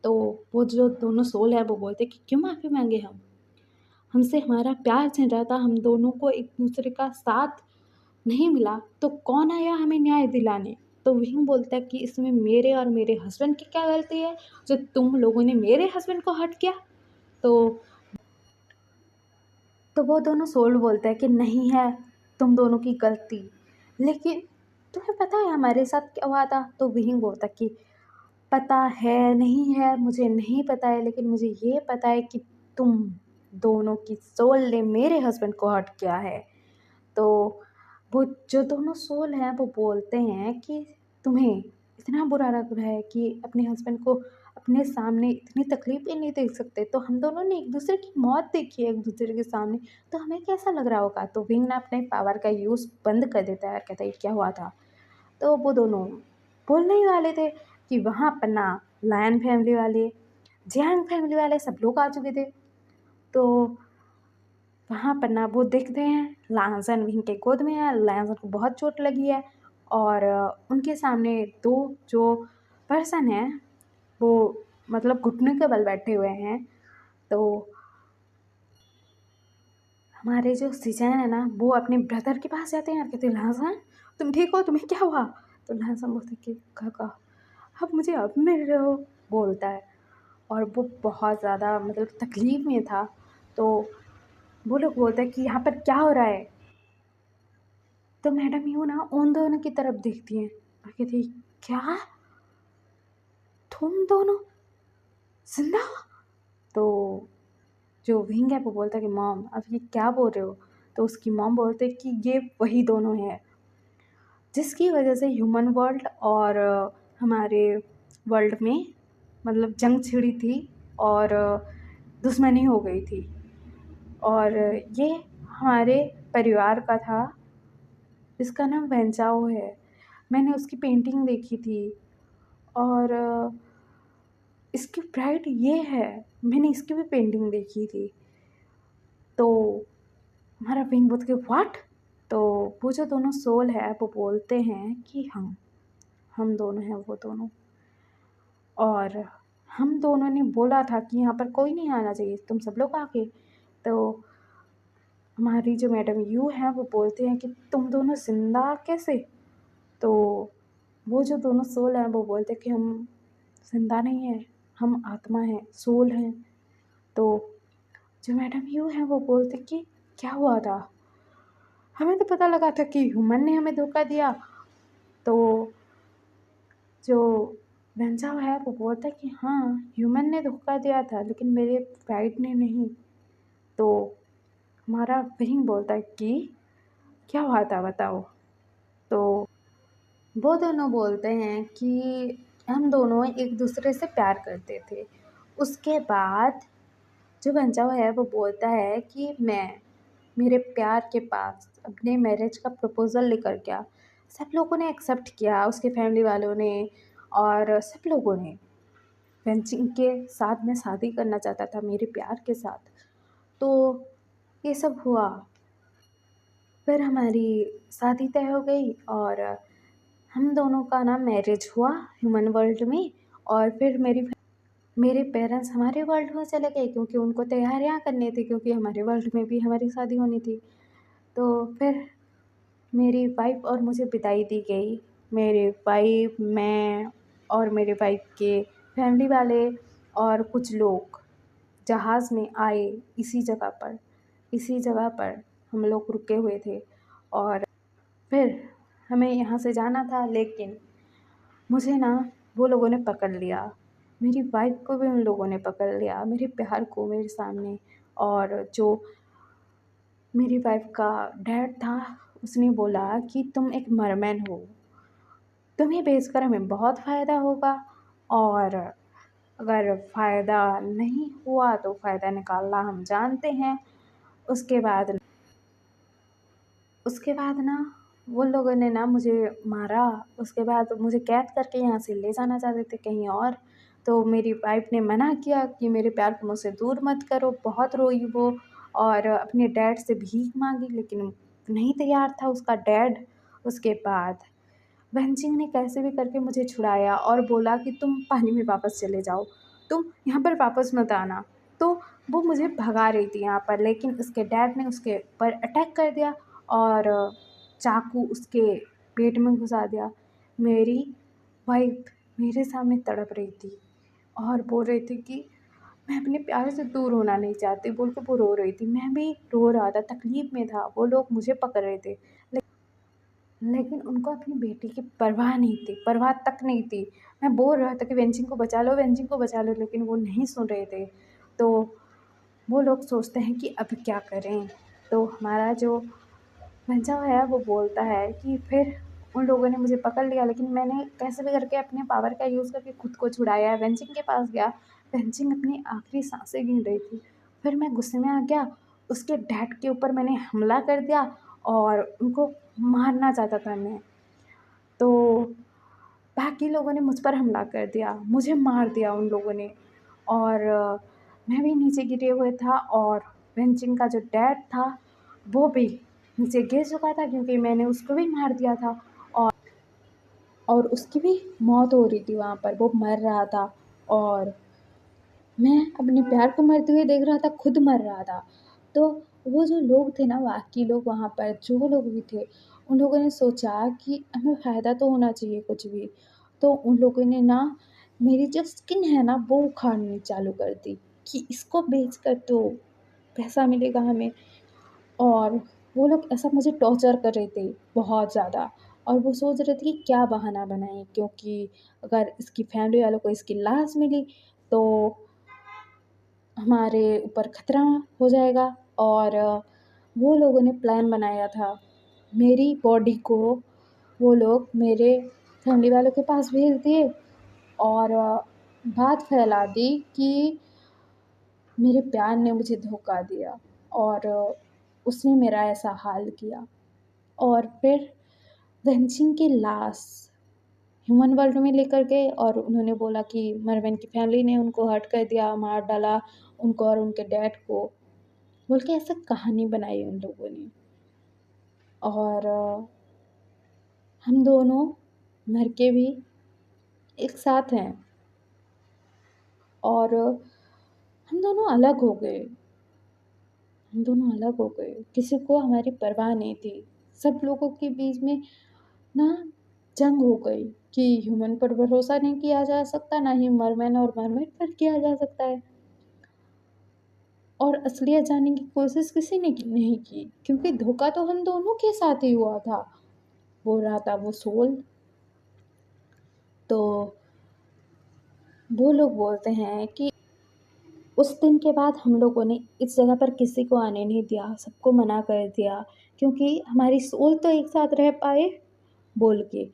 तो वो जो दोनों सोल है वो बोलते हैं कि क्यों माफ़ी माँगे हम? हमसे हमारा प्यार छिन रहा था, हम दोनों को एक दूसरे का साथ नहीं मिला, तो कौन आया हमें न्याय दिलाने? तो विंग बोलता है कि इसमें मेरे और मेरे हस्बैंड की क्या गलती है, जो तुम लोगों ने मेरे हस्बैंड को हर्ट किया? तो वो दोनों सोल बोलते हैं कि नहीं है तुम दोनों की गलती, लेकिन तुम्हें पता है हमारे साथ क्या हुआ था? तो विंग बोलता है कि पता है, नहीं है, मुझे नहीं पता है, लेकिन मुझे ये पता है कि तुम दोनों की सोल ने मेरे हस्बैंड को हर्ट किया है। तो वो जो दोनों सोल हैं वो बोलते हैं कि तुम्हें इतना बुरा लग रहा है कि अपने हस्बैंड को अपने सामने इतनी तकलीफ़ें नहीं देख सकते, तो हम दोनों ने एक दूसरे की मौत देखी है एक दूसरे के सामने, तो हमें कैसा लग रहा होगा? तो विंग ना अपने पावर का यूज़ बंद कर देता है और कहता है क्या हुआ था? तो वो दोनों बोलने ही वाले थे कि वहाँ पर ना लायन फैमिली वाले, जियांग फैमिली वाले सब लोग आ चुके थे। तो वहाँ पर ना वो देखते हैं लांसन विंग के गोद में है, लांसन को बहुत चोट लगी है और उनके सामने 2 जो पर्सन हैं वो मतलब घुटने के बल बैठे हुए हैं। तो हमारे जो सिजैन है ना वो अपने ब्रदर के पास जाते हैं और कहते हैं लांसन तुम ठीक हो? तुम्हें क्या हुआ? तो लांसन बोलता है कि काका आप मुझे अब मिल रहे हो, बोलता है और वो बहुत ज़्यादा मतलब तकलीफ़ में था। तो वो लोग बोलते हैं कि यहाँ पर क्या हो रहा है? तो मैडम यूँ ना उन दोनों की तरफ देखती हैं और कहती है क्या? तुम दोनों ज़िंदा हो? तो जो विंग है वो बोलता है कि मॉम अब ये क्या बोल रहे हो? तो उसकी मॉम बोलते हैं कि ये वही दोनों हैं, जिसकी वजह से ह्यूमन वर्ल्ड और हमारे वर्ल्ड में मतलब जंग छिड़ी थी और दुश्मनी हो गई थी। और ये हमारे परिवार का था, जिसका नाम वेंचाओ है। मैंने उसकी पेंटिंग देखी थी और इसकी प्राइड ये है, मैंने इसकी भी पेंटिंग देखी थी। तो हमारा विंग बोलता कि व्हाट? तो वो जो दोनों सोल है वो बोलते हैं कि हम दोनों हैं वो दोनों। और हम दोनों ने बोला था कि यहाँ पर कोई नहीं आना चाहिए, तुम सब लोग आ गए। तो हमारी जो मैडम यू हैं वो बोलते हैं कि तुम दोनों ज़िंदा कैसे? तो वो जो दोनों सोल हैं वो बोलते हैं कि हम ज़िंदा नहीं हैं, हम आत्मा हैं, सोल हैं। तो जो मैडम यू हैं वो बोलते कि क्या हुआ था? हमें तो पता लगा था कि ह्यूमन ने हमें धोखा दिया। तो जो वेंचाओ है वो बोलता है कि हाँ, ह्यूमन ने धोखा दिया था लेकिन मेरे प्राइड ने नहीं। तो हमारा विंग बोलता है कि क्या हुआ था बताओ? तो वो दोनों बोलते हैं कि हम दोनों एक दूसरे से प्यार करते थे। उसके बाद जो वेंचाओ है वो बोलता है कि मैं मेरे प्यार के पास अपने मैरिज का प्रपोज़ल लेकर गया। सब लोगों ने एक्सेप्ट किया, उसके फैमिली वालों ने और सब लोगों ने। वेंचिंग के साथ मैं शादी करना चाहता था मेरे प्यार के साथ। तो ये सब हुआ। फिर हमारी शादी तय हो गई और हम दोनों का ना मैरिज हुआ ह्यूमन वर्ल्ड में। और फिर मेरे पेरेंट्स हमारे वर्ल्ड में चले गए क्योंकि उनको तैयारियां करनी थी, क्योंकि हमारे वर्ल्ड में भी हमारी शादी होनी थी। तो फिर मेरी वाइफ़ और मुझे विदाई दी गई। मेरे वाइफ़, मैं और मेरे वाइफ़ के फैमिली वाले और कुछ लोग जहाज़ में आए इसी जगह पर हम लोग रुके हुए थे। और फिर हमें यहाँ से जाना था, लेकिन मुझे ना वो लोगों ने पकड़ लिया। मेरी वाइफ़ को भी उन लोगों ने पकड़ लिया, मेरे प्यार को मेरे सामने। और जो मेरी वाइफ़ का डैड था, उसने बोला कि तुम एक मरमैन हो, तुम्हें बेचकर हमें बहुत फ़ायदा होगा और अगर फ़ायदा नहीं हुआ तो फ़ायदा निकालना हम जानते हैं। उसके बाद उसके बाद ना वो लोगों ने ना मुझे मारा। उसके बाद मुझे कैद करके यहाँ से ले जाना चाहते थे कहीं और। तो मेरी वाइफ़ ने मना किया कि मेरे प्यार को मुझसे दूर मत करो, बहुत रोई वो और अपने डैड से भीख माँगी लेकिन नहीं तैयार था उसका डैड। उसके बाद बहन सिंह ने कैसे भी करके मुझे छुड़ाया और बोला कि तुम पानी में वापस चले जाओ, तुम यहाँ पर वापस मत आना। तो वो मुझे भगा रही थी यहाँ पर, लेकिन उसके डैड ने उसके ऊपर अटैक कर दिया और चाकू उसके पेट में घुसा दिया। मेरी वाइफ़ मेरे सामने तड़प रही थी और बोल रही थी कि मैं अपने प्यार से दूर होना नहीं चाहती बोल के वो रो रही थी। मैं भी रो रहा था, तकलीफ़ में था। वो लोग मुझे पकड़ रहे थे। लेकिन उनको अपनी बेटी की परवाह नहीं थी, परवाह तक नहीं थी। मैं बोल रहा था कि वेंचिंग को बचा लो, वेंचिंग को बचा लो, लेकिन वो नहीं सुन रहे थे। तो वो लोग सोचते हैं कि अब क्या करें? तो हमारा जो भंजा है वो बोलता है कि फिर उन लोगों ने मुझे पकड़ लिया, लेकिन मैंने कैसे भी करके अपने पावर का यूज़ करके खुद को छुड़ाया। वेंचिंग के पास गया, वेंचिंग अपनी आखिरी साँसें गिन रही थी। फिर मैं गुस्से में आ गया, उसके डैड के ऊपर मैंने हमला कर दिया और उनको मारना चाहता था मैं। तो बाकी लोगों ने मुझ पर हमला कर दिया, मुझे मार दिया उन लोगों ने और मैं भी नीचे गिरे हुए था और वेंचिंग का जो डैड था, वो भी नीचे गिर चुका था क्योंकि मैंने उसको भी मार दिया था और उसकी भी मौत हो रही थी वहाँ पर, वो मर रहा था और मैं अपने प्यार को मरते हुए देख रहा था, खुद मर रहा था। तो वो जो लोग थे ना, बाकी लोग वहाँ पर जो लोग भी थे, उन लोगों ने सोचा कि हमें फ़ायदा तो होना चाहिए कुछ भी। तो उन लोगों ने ना मेरी जो स्किन है ना, वो उखाड़नी चालू कर दी कि इसको बेच कर तो पैसा मिलेगा हमें। और वो लोग ऐसा मुझे टॉर्चर कर रहे थे बहुत ज़्यादा और वो सोच रहे थे कि क्या बहाना बनाएँ, क्योंकि अगर इसकी फैमिली वालों को इसकी लाश मिली तो हमारे ऊपर खतरा हो जाएगा। और वो लोगों ने प्लान बनाया था, मेरी बॉडी को वो लोग मेरे फैमिली वालों के पास भेज दिए और बात फैला दी कि मेरे प्यार ने मुझे धोखा दिया और उसने मेरा ऐसा हाल किया। और फिर वेंचिंग की लाश ह्यूमन वर्ल्ड में लेकर गए और उन्होंने बोला कि मरवन की फैमिली ने उनको हर्ट कर दिया, मार डाला उनको और उनके डैड को, बोल के ऐसा कहानी बनाई उन लोगों ने। और हम दोनों मर के भी एक साथ हैं और हम दोनों अलग हो गए, हम दोनों अलग हो गए, किसी को हमारी परवाह नहीं थी। सब लोगों के बीच में ना जंग हो गई कि ह्यूमन पर भरोसा नहीं किया जा सकता, ना ही मरमैन और मरमेड पर किया जा सकता है। और असलियत जानने की कोशिश किसी ने नहीं की क्योंकि धोखा तो हम दोनों के साथ ही हुआ था, बोल रहा था वो सोल। तो वो लोग बोलते हैं कि उस दिन के बाद हम लोगों ने इस जगह पर किसी को आने नहीं दिया, सबको मना कर दिया क्योंकि हमारी सोल तो एक साथ रह पाए बोल के,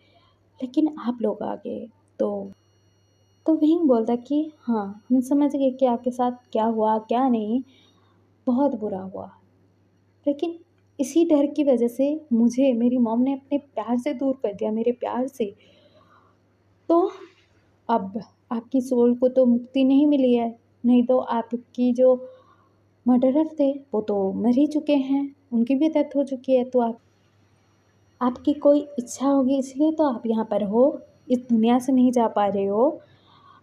लेकिन आप लोग आ गए। तो विंग बोलता कि हाँ, हम समझ गए कि आपके साथ क्या हुआ क्या नहीं, बहुत बुरा हुआ, लेकिन इसी डर की वजह से मुझे मेरी मॉम ने अपने प्यार से दूर कर दिया, मेरे प्यार से। तो अब आपकी सोल को तो मुक्ति नहीं मिली है, नहीं तो आपकी जो मर्डरर थे वो तो मर ही चुके हैं, उनकी भी डेथ हो चुकी है। तो आपकी कोई इच्छा होगी इसलिए तो आप यहाँ पर हो, इस दुनिया से नहीं जा पा रहे हो।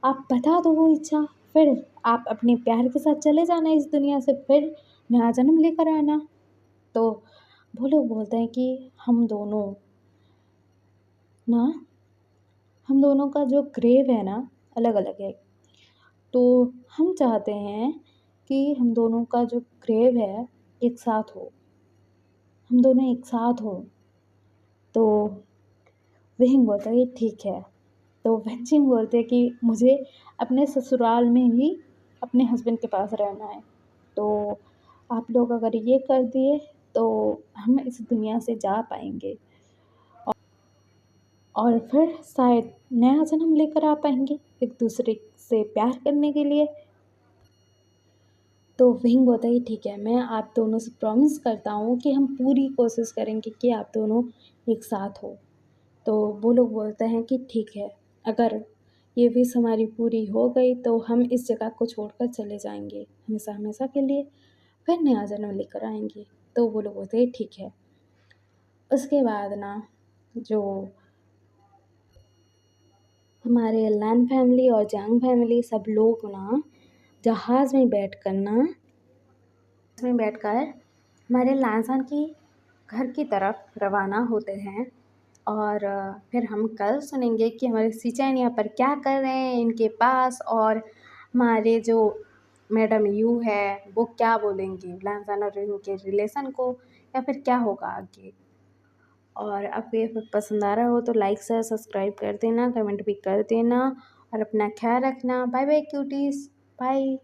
आप बता दो वो इच्छा, फिर आप अपने प्यार के साथ चले जाना इस दुनिया से, फिर नया जन्म लेकर आना। तो वो लोग बोलते हैं कि हम दोनों ना हम दोनों का जो ग्रेव है ना अलग अलग है। तो हम चाहते हैं कि हम दोनों का जो ग्रेव है एक साथ हो, हम दोनों एक साथ हो। तो विहिंग बोलता है कि ठीक है। तो वेंचिंग बोलते हैं कि मुझे अपने ससुराल में ही अपने हस्बैंड के पास रहना है। तो आप लोग अगर ये कर दिए तो हम इस दुनिया से जा पाएंगे और फिर शायद नया जन्म लेकर आ पाएंगे एक दूसरे से प्यार करने के लिए। तो विंग बोलता है कि ठीक है, मैं आप दोनों से प्रॉमिस करता हूँ कि हम पूरी कोशिश करेंगे कि आप दोनों एक साथ हो। तो वो लोग बोलते हैं कि ठीक है, अगर ये विश हमारी पूरी हो गई तो हम इस जगह को छोड़कर चले जाएंगे हमेशा हमेशा के लिए, फिर नया जन्म लेकर आएंगे। तो वो लोग बोलते ठीक है। उसके बाद ना जो हमारे लैन फैमिली और जंग फैमिली सब लोग ना जहाज़ में बैठकर हमारे लैंसन की घर की तरफ रवाना होते हैं। और फिर हम कल सुनेंगे कि हमारे सिचैन यहाँ पर क्या कर रहे हैं इनके पास, और हमारे जो मैडम यू है वो क्या बोलेंगी लैंसन और इनके रिलेशन को, या फिर क्या होगा आगे। और आपको ये पसंद आ रहा हो तो लाइक शेयर सब्सक्राइब कर देना, कमेंट भी कर देना, और अपना ख्याल रखना। Bye bye cuties, bye.